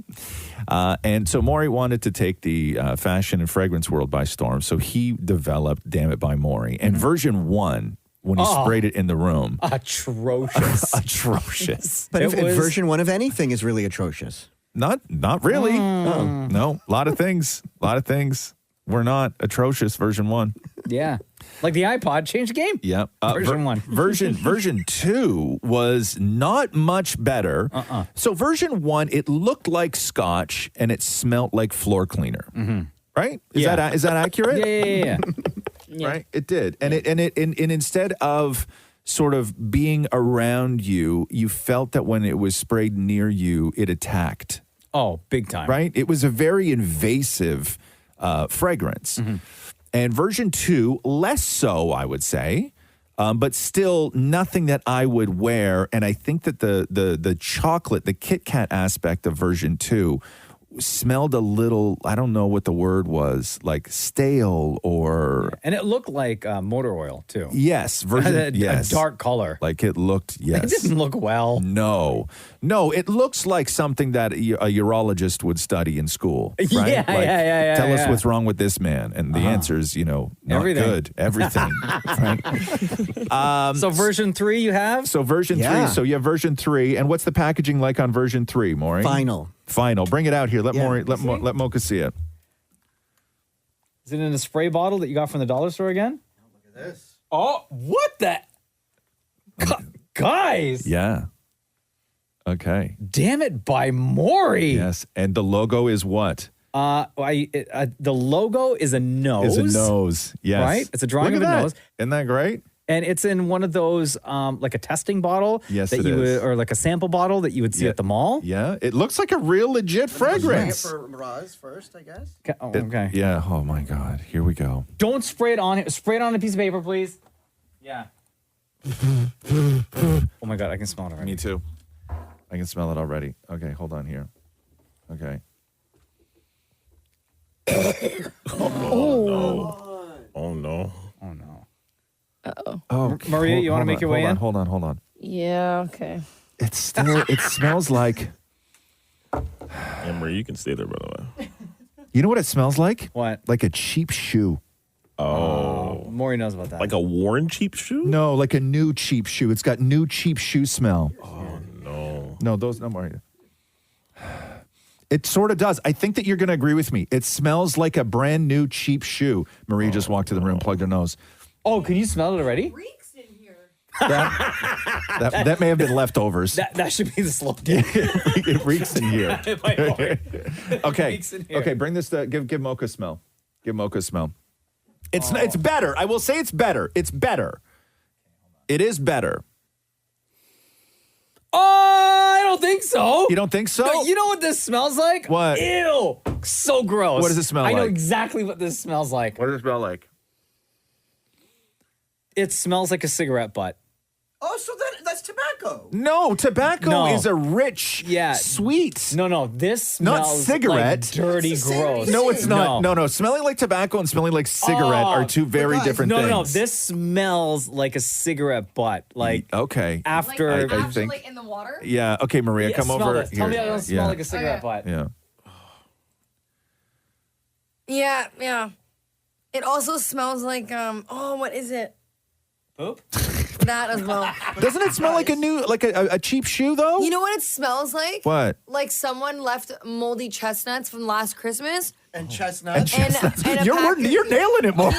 And so Maurie wanted to take the fashion and fragrance world by storm, so he developed Damnit By Maurie. And version 1, when he sprayed it in the room. Atrocious. Atrocious. But if version 1 of anything is really atrocious. Not really. No, a lot of things. Were not atrocious version 1. Yeah. Like the iPod changed the game. Yep. Version 1. Version 2 was not much better. So version 1, it looked like scotch and it smelled like floor cleaner. Right? Is that accurate? Yeah. Right? It did. And instead of sort of being around you, you felt that when it was sprayed near you, it attacked. Oh, big time. Right? It was a very invasive fragrance. And version 2, less so, I would say, but still nothing that I would wear. And I think that the chocolate, the Kit Kat aspect of version 2 smelled a little, I don't know what the word was, like stale or... And it looked like motor oil, too. Yes. A dark color. Like it looked, yes. It didn't look well. No, it looks like something that a urologist would study in school, right? Yeah. Tell us what's wrong with this man. And the answer is, not Everything. good. Everything. Right? So version 3 you have? So version 3. So you have version 3. And what's the packaging like on version 3, Maurie? Final. Bring it out here. Let Maurie, let Mocha see it. Is it in a spray bottle that you got from the dollar store again? Look at this. Oh, what the? Guys. Yeah. Okay. Damnit By Maurie. Yes. And the logo is what? The logo is a nose. It's a nose. Yes. Right? It's a drawing Look of at a that. nose. Isn't that great? And it's in one of those, like a testing bottle. Yes, that it you is. would, or like a sample bottle that you would see at the mall. Yeah. It looks like a real legit fragrance. For Roz first, I guess. Okay. Yeah. Oh, my God. Here we go. Don't spray it on it. Spray it on a piece of paper, please. Yeah. Oh, my God. I can smell it already. Me too. I can smell it already. Okay. Hold on here. Okay. Oh, no. Uh-oh. Oh, Maria, you want to make your way in? Hold on. Yeah, okay. It's still, it smells like, And Marie, you can stay there, by the way. you know what it smells like? What? Like a cheap shoe. Oh. Maurie knows about that. Like a worn cheap shoe? No, like a new cheap shoe. It's got new cheap shoe smell. Oh, no. No, those, no, Maria. It sort of does. I think that you're going to agree with me. It smells like a brand new cheap shoe. Maria just walked to the room, plugged her nose. Oh, can you smell it already? That may have been leftovers. That should be the slogan. It reeks in here. Okay. reeks in here. Okay, bring this to give Mocha a smell. Give Mocha a smell. It's better. I will say it's better. It's better. It is better. Oh, I don't think so. You don't think so? No, you know what this smells like? What? Ew. So gross. What does it smell I know like? exactly what this smells like. What does it smell like? It smells like a cigarette butt. Oh, so that's tobacco. No, tobacco No. is a rich, sweet. No, this Not smells cigarette. like dirty, gross. No, it's not. No, smelling like tobacco and smelling like cigarette are two very different things. No, this smells like a cigarette butt. Like okay, after I think. Like in the water? Yeah. Okay, Maria, Yeah, come smell over this. here. Tell me I don't smell Yeah. like a cigarette butt. Yeah. Yeah. It also smells like what is it? Poop? That as well. Doesn't it smell like a cheap shoe though? You know what it smells like? What? Like someone left moldy chestnuts from last Christmas. And chestnuts. And a You're nailing it, Maury.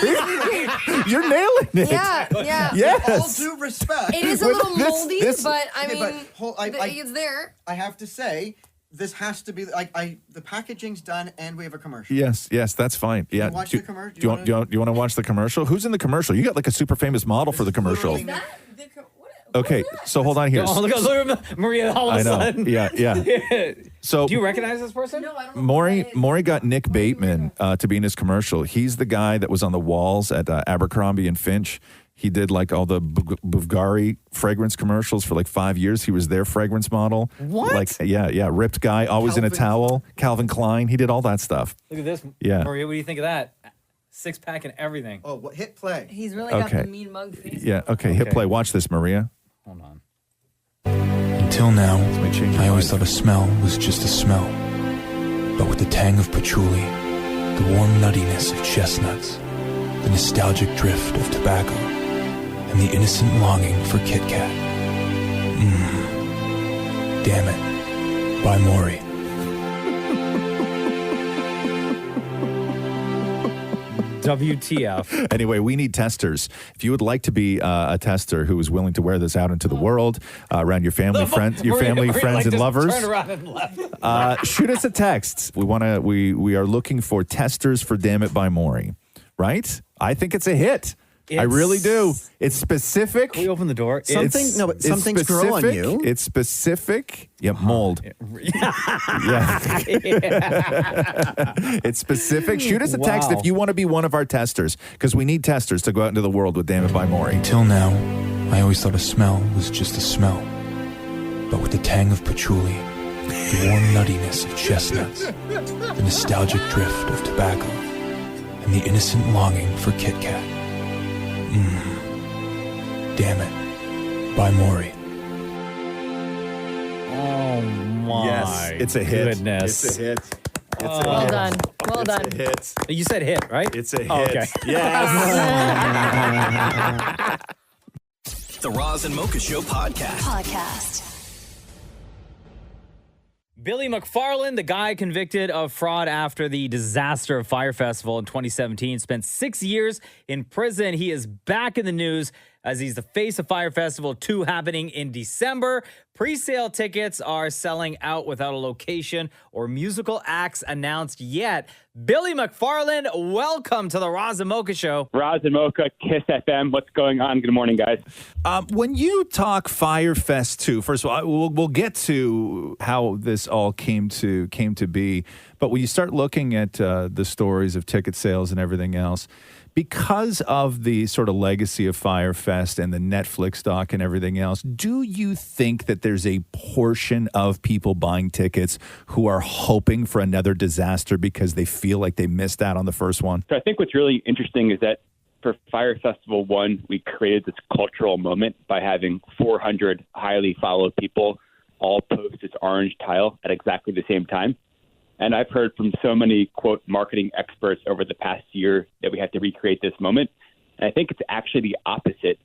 You're nailing it. Yeah. Yes. With all due respect. It is a little moldy, this- but I Okay, mean, but it's there. I have to say, this has to be the packaging's done, and we have a commercial. Yes, that's fine. Yeah. watch the commercial? Do you want to watch the commercial? Who's in the commercial? You got like a super famous model for the commercial. Okay, so hold on here. Oh, look at Maria all of I a know. sudden. Yeah. So do you recognize this person? No, I don't. Maury got Nick Bateman to be in his commercial. He's the guy that was on the walls at Abercrombie and Finch. He did like all the Bulgari fragrance commercials for like 5 years. He was their fragrance model. What? Like, yeah. Ripped guy, always in a towel. Calvin Klein. He did all that stuff. Look at this. Yeah. Maria, what do you think of that? 6-pack and everything. Oh, hit play. He's really got Okay. the mean mug face. Yeah. Okay. Hit play. Watch this, Maria. Hold on. Until now, I always thought a smell was just a smell. But with the tang of patchouli, the warm nuttiness of chestnuts, the nostalgic drift of tobacco, and the innocent longing for Kit Kat. Damnit by Maurie. WTF. Anyway, we need testers. If you would like to be a tester who is willing to wear this out into the world, around your family, friends, friends, and lovers, Turn around and left. shoot us a text. We are looking for testers for Damnit by Maurie. Right? I think it's a hit. I really do. It's specific. Can we open the door? Some things grow on you. It's specific. Yeah, mold. Yeah. It's specific. Shoot us a text Wow. if you want to be one of our testers, because we need testers to go out into the world with Damnit by Maurie. Until now, I always thought a smell was just a smell. But with the tang of patchouli, the warm nuttiness of chestnuts, the nostalgic drift of tobacco, and the innocent longing for Kit Kat. Damnit by Maurie. Oh my Yes, it's a hit. goodness. It's a hit. It's a Well hit. done. Well It's done. a hit. You said hit, right? It's a hit. Oh, okay. Yes. The Roz and Mocha Show podcast. Billy McFarland, the guy convicted of fraud after the disaster of Fyre Festival in 2017, spent 6 years in prison. He is back in the news as he's the face of Fyre Festival 2 happening in December. Pre-sale tickets are selling out without a location or musical acts announced yet. Billy McFarland, welcome to the Roz and Mocha Show. Roz and Mocha, Kiss FM. What's going on? Good morning, guys. When you talk Fyre Fest 2, first of all, we'll get to how this all came to be. But when you start looking at the stories of ticket sales and everything else, because of the sort of legacy of Fyre Fest and the Netflix doc and everything else, do you think that there's a portion of people buying tickets who are hoping for another disaster because they feel like they missed out on the first one? So I think what's really interesting is that for Fyre Festival 1, we created this cultural moment by having 400 highly followed people all post this orange tile at exactly the same time. And I've heard from so many, quote, marketing experts over the past year that we have to recreate this moment. And I think it's actually the opposite.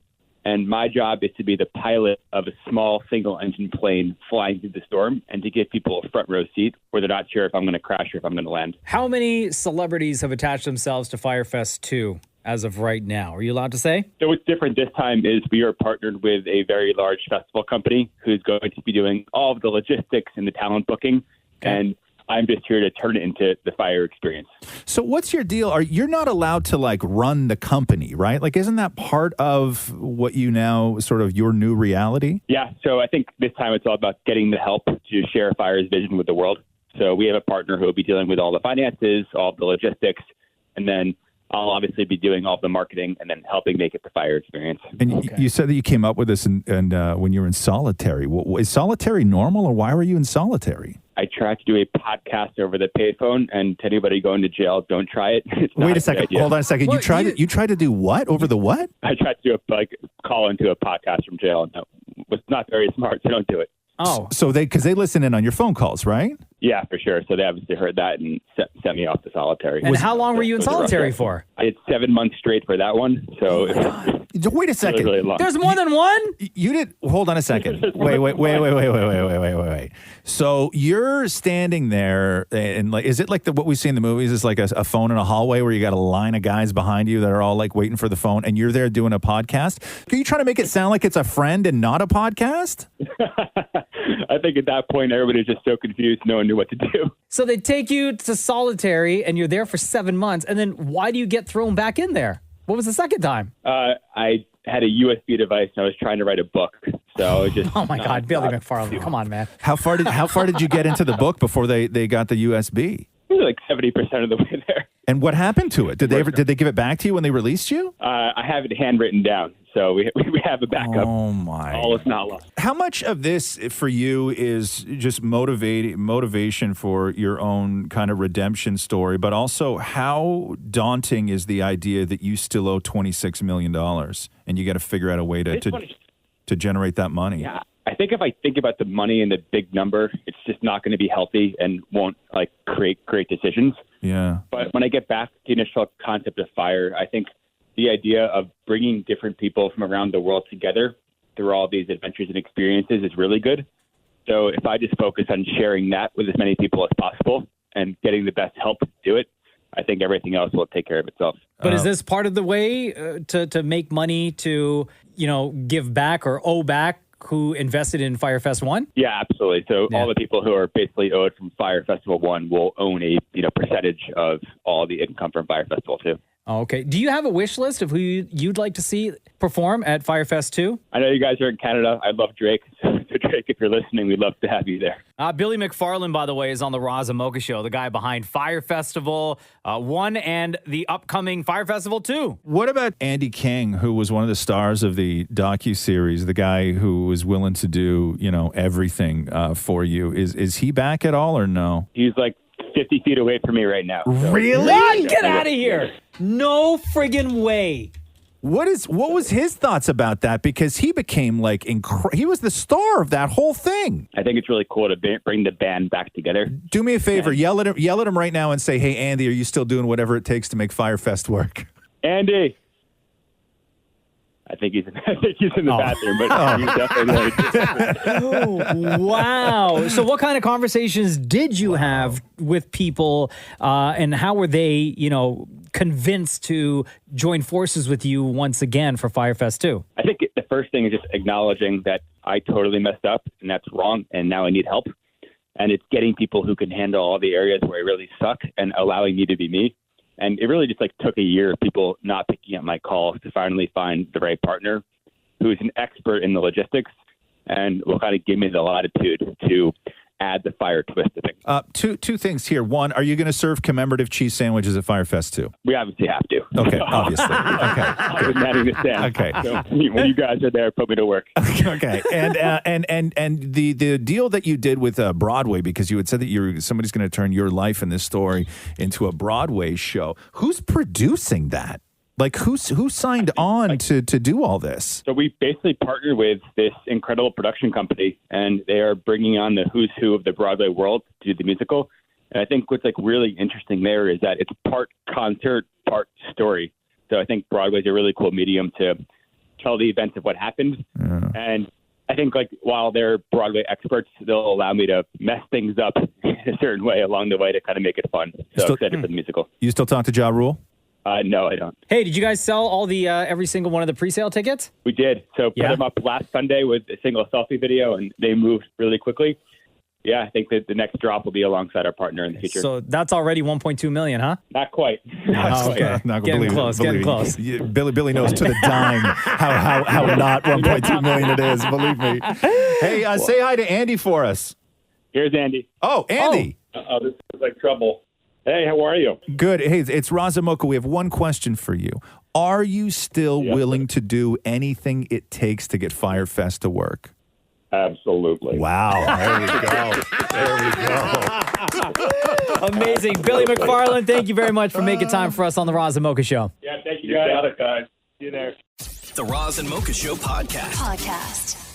And my job is to be the pilot of a small single-engine plane flying through the storm and to give people a front row seat where they're not sure if I'm going to crash or if I'm going to land. How many celebrities have attached themselves to Fyre Fest 2 as of right now? Are you allowed to say? So what's different this time is we are partnered with a very large festival company who's going to be doing all of the logistics and the talent booking. Okay. And I'm just here to turn it into the Fyre experience. So what's your deal? You're not allowed to like run the company, right? Like, isn't that part of what you now sort of your new reality? Yeah. So I think this time it's all about getting the help to share Fyre's vision with the world. So we have a partner who will be dealing with all the finances, all the logistics, and then I'll obviously be doing all the marketing and then helping make it the Fyre experience. And you said that you came up with this and when you were in solitary. Is solitary normal, or why were you in solitary? I tried to do a podcast over the payphone, and to anybody going to jail, don't try it. It's not Wait a good second. idea. Hold on a second. You tried to do what? Over the what? I tried to do call into a podcast from jail, and that was not very smart, so don't do it. Oh. So because they listen in on your phone calls, right? Yeah, for sure. So they obviously heard that and sent me off to solitary. And how long were you in solitary for? I had 7 months straight for that one. So Wait a second. Really long. There's more than one? You did. Hold on a second. Wait. So you're standing there, and like, is it like what we see in the movies? Is like a phone in a hallway where you got a line of guys behind you that are all like waiting for the phone, and you're there doing a podcast? Are you trying to make it sound like it's a friend and not a podcast? I think at that point, everybody's just so confused, no one knew what to do. So they take you to solitary, and you're there for 7 months, and then why do you get thrown back in there? What was the second time? I had a USB device, and I was trying to write a book. So it just Oh my God, Billy McFarland, come on, man. How far did you get into the book before they got the USB? It was like 70% of the way there. And what happened to it? Did they give it back to you when they released you? I have it handwritten down, so we have a backup. Oh my! All is not lost. How much of this for you is just motivation for your own kind of redemption story, but also how daunting is the idea that you still owe $26 million and you got to figure out a way to generate that money? Yeah, I think if I think about the money and the big number, it's just not going to be healthy and won't create great decisions. Yeah. But when I get back to the initial concept of Fyre, I think the idea of bringing different people from around the world together through all these adventures and experiences is really good. So if I just focus on sharing that with as many people as possible and getting the best help to do it, I think everything else will take care of itself. But is this part of the way to make money to, give back or owe back who invested in Fyre Fest 1? Yeah, absolutely. So all the people who are basically owed from Fyre Festival 1 will own a percentage of all the income from Fyre Festival 2. Okay. Do you have a wish list of who you'd like to see perform at Fyre Fest 2? I know you guys are in Canada. I love Drake. So Drake, if you're listening, we'd love to have you there. Billy McFarland, by the way, is on the Roz And Mocha Show, the guy behind Fyre Festival 1 and the upcoming Fyre Festival 2. What about Andy King, who was one of the stars of the docuseries, the guy who was willing to do, everything for you? Is he back at all or no? He's like 50 feet away from me right now. So. Really? What? Get out of here. No friggin' way. What was his thoughts about that? Because he became he was the star of that whole thing. I think it's really cool to bring the band back together. Do me a favor, yell at him right now and say, "Hey, Andy, are you still doing whatever it takes to make Fyre Fest work?" Andy. I think he's in the bathroom, but he's definitely Wow. So what kind of conversations did you have with people and how were they, convinced to join forces with you once again for Fyre Fest 2? I think the first thing is just acknowledging that I totally messed up and that's wrong and now I need help. And it's getting people who can handle all the areas where I really suck and allowing me to be me. And it really just took a year of people not picking up my calls to finally find the right partner who's an expert in the logistics and will kind of give me the latitude to add the Fyre twist to things. Two things here. One, are you going to serve commemorative cheese sandwiches at Fyre Fest 2? We obviously have to. Okay, obviously. Okay. I was adding this down. Okay. So when you guys are there, put me to work. Okay. And the deal that you did with Broadway, because you had said that somebody's going to turn your life and this story into a Broadway show. Who's producing that? Who signed on to do all this? So we basically partnered with this incredible production company, and they are bringing on the who's who of the Broadway world to do the musical. And I think what's really interesting there is that it's part concert, part story. So I think Broadway is a really cool medium to tell the events of what happened. Yeah. And I think while they're Broadway experts, they'll allow me to mess things up in a certain way along the way to kind of make it fun. So excited for the musical. You still talk to Ja Rule? No, I don't. Hey, did you guys sell all the every single one of the pre-sale tickets? We did. So put them up last Sunday with a single selfie video, and they moved really quickly. Yeah, I think that the next drop will be alongside our partner in the future. So that's already 1.2 million, huh? Not quite. Okay. Getting close. Billy knows to the dime how not 1.2 million it is. Believe me. Hey, say hi to Andy for us. Here's Andy. Oh, Andy. This is trouble. Hey, how are you? Good. Hey, it's Roz and Mocha. We have one question for you. Are you still willing to do anything it takes to get Fyre Fest to work? Absolutely. Wow. There we go. Amazing. Billy McFarland, thank you very much for making time for us on the Roz and Mocha Show. Yeah, thank you, guys. You got it, guys. See you there. The Roz and Mocha Show podcast.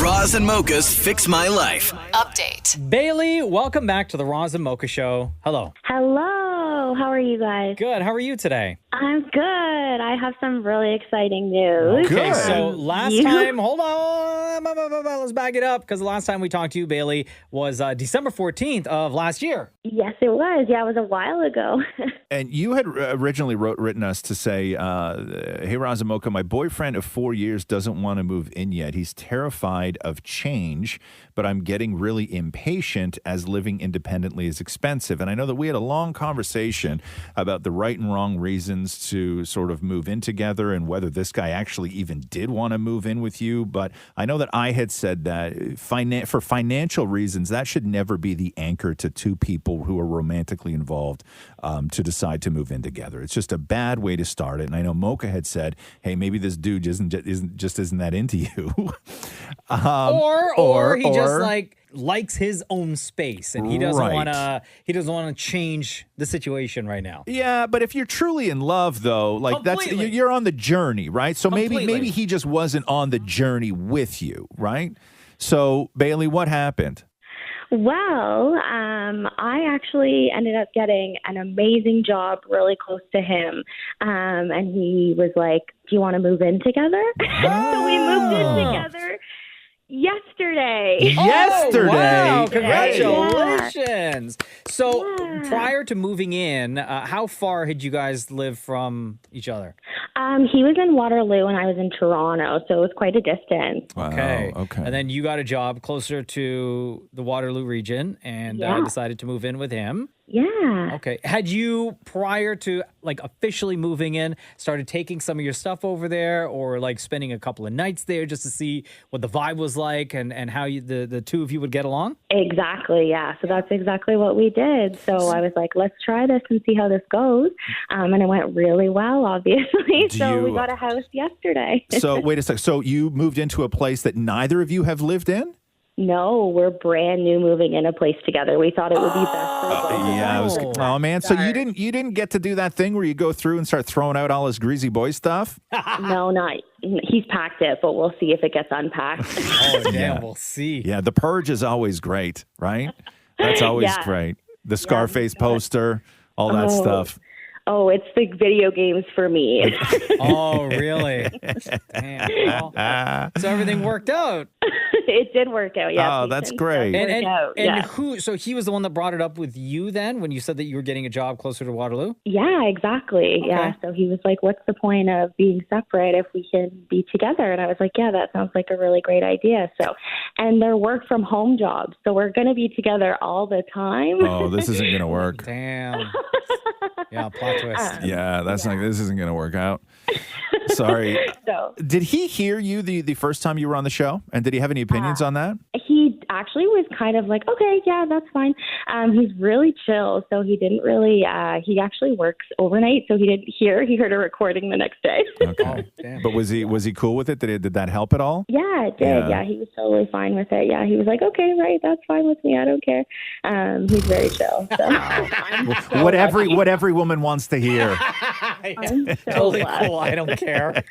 Roz and Mocha's Fix My Life. Update. Bailey, welcome back to the Roz and Mocha Show. Hello. Hello. How are you guys? Good. How are you today? I'm good. I have some really exciting news. Okay, so last time, hold on, let's back it up, because the last time we talked to you, Bailey, was December 14th of last year. Yes, it was. Yeah, it was a while ago. And you had originally written us to say, hey, Roz and Mocha, my boyfriend of 4 years doesn't want to move in yet. He's terrified of change, but I'm getting really impatient as living independently is expensive. And I know that we had a long conversation about the right and wrong reasons to sort of move in together and whether this guy actually even did want to move in with you. But I know that I had said that for financial reasons, that should never be the anchor to two people who are romantically involved to decide to move in together. It's just a bad way to start it. And I know Mocha had said, hey, maybe this dude isn't that into you. Or he just likes his own space and he doesn't want to change the situation right now. Yeah, but if you're truly in love though, you're on the journey, right? So maybe he just wasn't on the journey with you, right? So Bailey, what happened? Well, I actually ended up getting an amazing job really close to him. And he was like, do you want to move in together? So we moved in together yesterday. Wow. Congratulations. So prior to moving in, how far had you guys lived from each other? He was in Waterloo and I was in Toronto, so it was quite a distance. Okay. And then you got a job closer to the Waterloo region and decided to move in with him. Yeah. Okay. Had you, prior to officially moving in, started taking some of your stuff over there or spending a couple of nights there just to see what the vibe was like and how the two of you would get along? Exactly. Yeah. So that's exactly what we did. So I was like, let's try this and see how this goes. And it went really well, obviously. We got a house yesterday. So wait a sec. So you moved into a place that neither of you have lived in? No, we're brand new moving in a place together. We thought it would be best for both. Oh man, so you didn't get to do that thing where you go through and start throwing out all his greasy boy stuff? No, not. He's packed it, but we'll see if it gets unpacked. Oh damn, we'll see. Yeah, the purge is always great, right? That's always great. The Scarface poster, all that stuff. Oh, it's the video games for me. Oh, really? Damn. Well, so everything worked out. It did work out, yeah. Oh, that's great. And who? So he was the one that brought it up with you then when you said that you were getting a job closer to Waterloo? Yeah, exactly. Okay. Yeah. So he was like, what's the point of being separate if we can be together? And I was like, yeah, that sounds like a really great idea. So, and they're work from home jobs. So we're going to be together all the time. Oh, this isn't going to work. Damn. Yeah, plot twist. This isn't going to work out. Sorry. So, did he hear you the first time you were on the show? And did he have any opinions on that? He actually was kind of like, okay, yeah, that's fine. He's really chill. So he didn't really, he actually works overnight. So he didn't hear. He heard a recording the next day. Okay. But was he cool with it? Did that help at all? Yeah, it did. Yeah, he was totally fine with it. Yeah, he was like, okay, right, that's fine with me. I don't care. He's very chill. So. What every woman wants to hear. I'm so totally glad. cool. I don't care.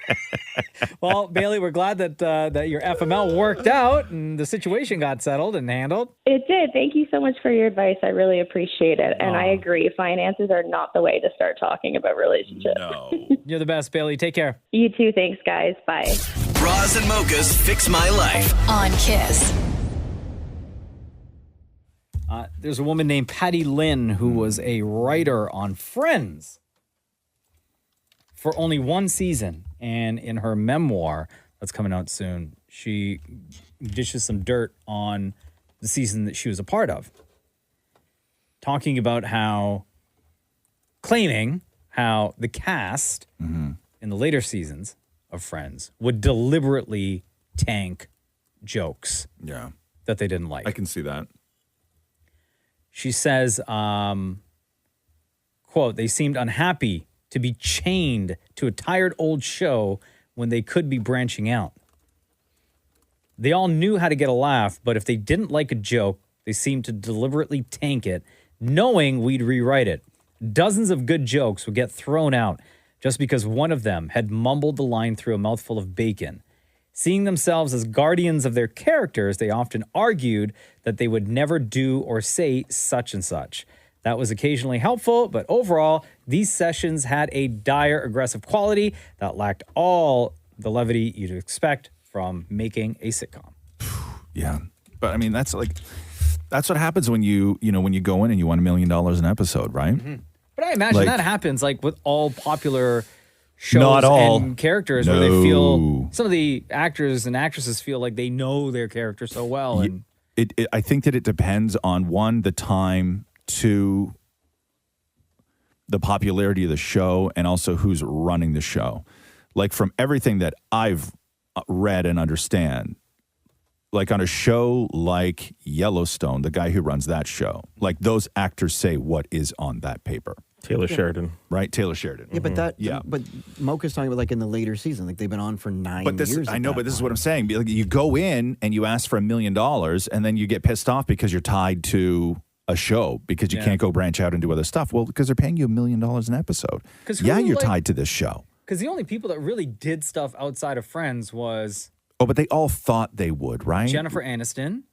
Well, Bailey, we're glad that your FML worked out and the situation got settled and handled. It did. Thank you so much for your advice. I really appreciate it. And I agree. Finances are not the way to start talking about relationships. No. You're the best, Bailey. Take care. You too. Thanks, guys. Bye. Roz and Mocha's Fix My Life on Kiss. There's a woman named Patty Lynn who was a writer on Friends for only one season. And in her memoir that's coming out soon, she dishes some dirt on the season that she was a part of. Talking about claiming how the cast in the later seasons of Friends would deliberately tank jokes that they didn't like. I can see that. She says, quote, they seemed unhappy to be chained to a tired old show when they could be branching out. They all knew how to get a laugh, but if they didn't like a joke, they seemed to deliberately tank it, knowing we'd rewrite it. Dozens of good jokes would get thrown out just because one of them had mumbled the line through a mouthful of bacon. Seeing themselves as guardians of their characters, they often argued that they would never do or say such and such. That was occasionally helpful, but overall, these sessions had a dire, aggressive quality that lacked all the levity you'd expect from making a sitcom. Yeah. But I mean, that's what happens when you go in and you want $1 million an episode, right? Mm-hmm. But I imagine Like- that happens like with all popular shows Not all. and characters where they feel, some of the actors and actresses feel like they know their character so well. And I think that it depends on, one, the time, two, the popularity of the show, and also who's running the show. Like from everything that I've read and understand, like on a show like Yellowstone, the guy who runs that show, like those actors say what is on that paper. Taylor Sheridan. Right? Taylor Sheridan. Yeah, but that. Yeah. But Mocha's talking about like in the later season, like they've been on for 9 But this, years. I at know, that but this is point. what I'm saying. Like, you go in and you ask for $1 million, and then you get pissed off because you're tied to a show because you Yeah. can't go branch out and do other stuff. Well, because they're paying you $1 million an episode. 'Cause Yeah, who, you're like- tied to this show. because the only people that really did stuff outside of Friends was Oh, but they all thought they would, right? Jennifer Aniston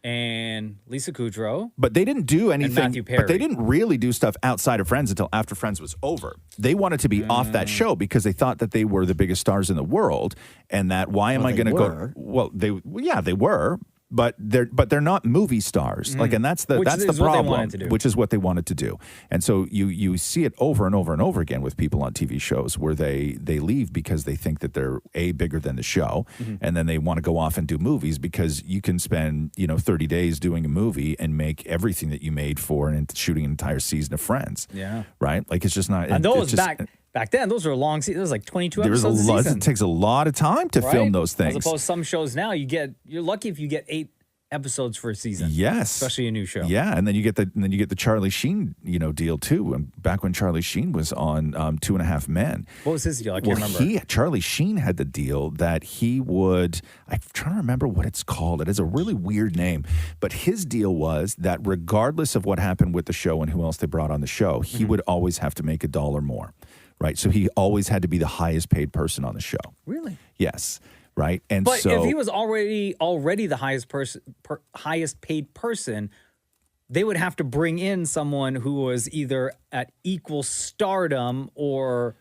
and Lisa Kudrow. But they didn't do anything. Matthew But they Perry. didn't really do stuff outside of Friends until after Friends was over. They wanted to be off that show because they thought that they were the biggest stars in the world, and that why am Well, I they going to were. go? Well, they were. But they're not movie stars. Like, and that's the Which that's the is what they problem. wanted to do. Which is what they wanted to do. And so you see it over and over and over again with people on TV shows where they leave because they think that they're bigger than the show, and then they want to go off and do movies because you can spend 30 days doing a movie and make everything that you made for shooting an entire season of Friends. Yeah. Right. Like it's just not. And those it's just, back then, those were long seasons. It was like 22 There's a episodes lot. a season. It takes a lot of time to film right? those things. As opposed to some shows now, you're lucky if you get 8 episodes for a season. Yes, especially a new show. Yeah, and then you get the Charlie Sheen deal too. And back when Charlie Sheen was on 2.5 Men, What was his deal? I can't remember. Charlie Sheen had the deal that he would. I'm trying to remember what it's called. It has a really weird name, but his deal was that regardless of what happened with the show and who else they brought on the show, he would always have to make $1 more. Right, so he always had to be the highest paid person on the show. Really? Yes. Right, and But so if he was already the highest paid person, they would have to bring in someone who was either at equal stardom or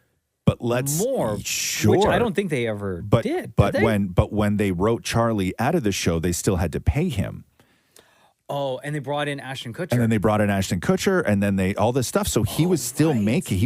more. Sure. Which I don't think they ever did. But did they? when they wrote Charlie out of the show, they still had to pay him. Oh, and they brought in Ashton Kutcher. And then they brought in Ashton Kutcher, and then they all this stuff. So he was still making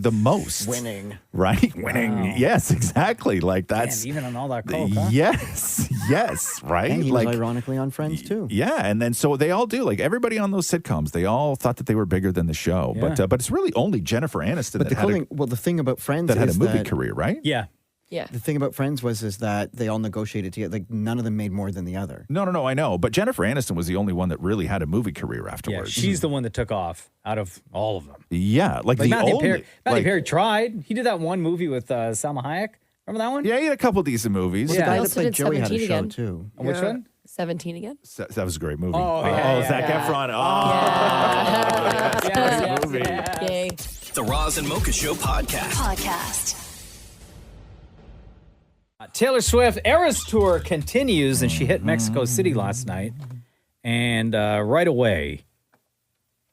the most, winning, right? Winning, Wow. yes, exactly. Like that's Man, even on all that coke, huh? yes, right. And he like was ironically on Friends too. yeah, and then so they all do. Like everybody on those sitcoms, they all thought that they were bigger than the show. Yeah. But it's really only Jennifer Aniston But that had the thing about Friends that had a is movie that- career, right? Yeah. Yeah. The thing about Friends was that they all negotiated together. Like none of them made more than the other. No, I know. But Jennifer Aniston was the only one that really had a movie career Yeah, afterwards. she's the one that took off out of all of them. Yeah, like the Matthew only. Perry. Matthew like- Perry tried. He did that one movie with Salma Hayek. Remember that one? Yeah, he had a couple decent movies. Well, the guy He that also played did Joey had a 17 show again. too. Which one? 17 again? That was a great movie. Oh, yeah, Zac yeah. Efron. Yay. The Roz and Mocha Show podcast. Taylor Swift Eras Tour continues, and she hit Mexico City last night. And right away,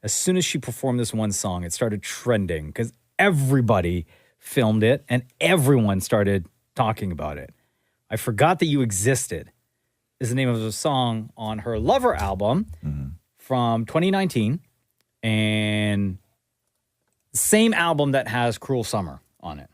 as soon as she performed this one song, it started trending because everybody filmed it and everyone started talking about it. I Forgot That You Existed is the name of the song on her Lover album from 2019. And the same album that has Cruel Summer on it.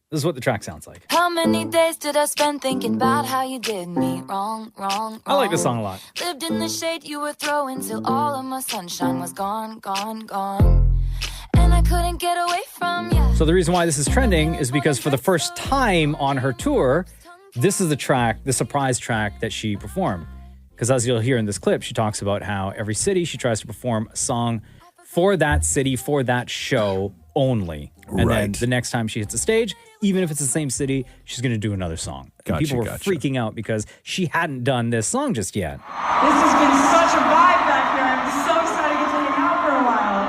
This is what the track sounds like. How many days did I spend thinking about how you did me wrong? I like this song a lot. Lived in the shade you were throwing till all of my sunshine was gone. And I couldn't get away from you. So the reason why this is trending is because for the first time on her tour, this is the surprise track that she performed. Because as you'll hear in this clip, she talks about how every city she tries to perform a song for that city, for that show only. And then the next time she hits a stage, even if it's the same city, she's going to do another song. And people were freaking out because she hadn't done this song just yet. This has been such a vibe back here. I'm so excited to get to hang out for a while.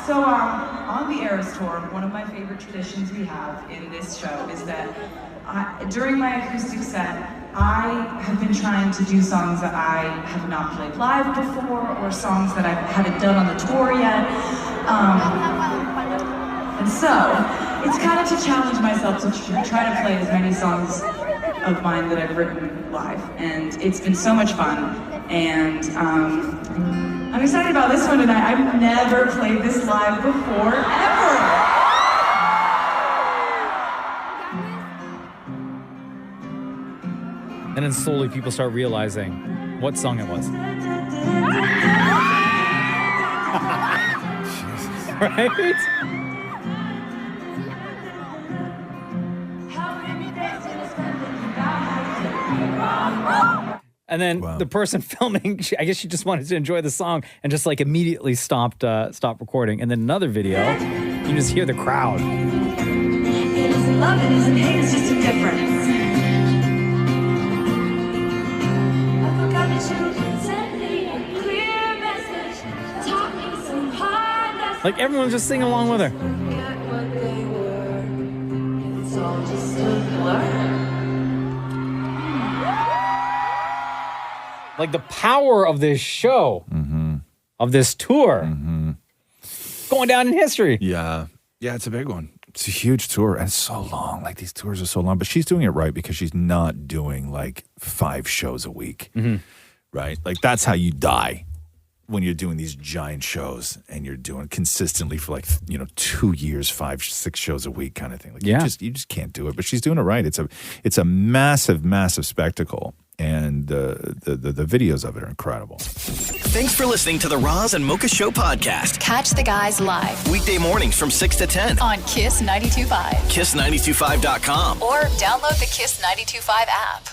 So on the Eras Tour, one of my favorite traditions we have in this show is that during my acoustic set, I have been trying to do songs that I have not played live before or songs that I haven't done on the tour yet. And so, it's kind of to challenge myself to try to play as many songs of mine that I've written live. And it's been so much fun. And I'm excited about this one tonight. I've never played this live before, ever. And then slowly people start realizing what song it was. Right? And then the person filming, I guess she just wanted to enjoy the song and just like immediately stopped recording. And then another video, you just hear the crowd. It isn't love, it isn't hate, it's just a difference. Like everyone's just singing along with her. Like the power of this show, of this tour, going down in history. Yeah. Yeah, it's a big one. It's a huge tour, and it's so long. Like, these tours are so long, but she's doing it right because she's not doing, like, 5 shows a week, right? Like, that's how you die when you're doing these giant shows and you're doing consistently for, like, 2 years, 5, 6 shows a week kind of thing. Like, you just can't do it, but she's doing it right. It's a massive, massive spectacle, and the videos of it are incredible. Thanks for listening to the Roz and Mocha Show podcast. Catch the guys live Weekday mornings from 6 to 10 on Kiss 92.5. KISS925.com. Or download the Kiss 92.5 app.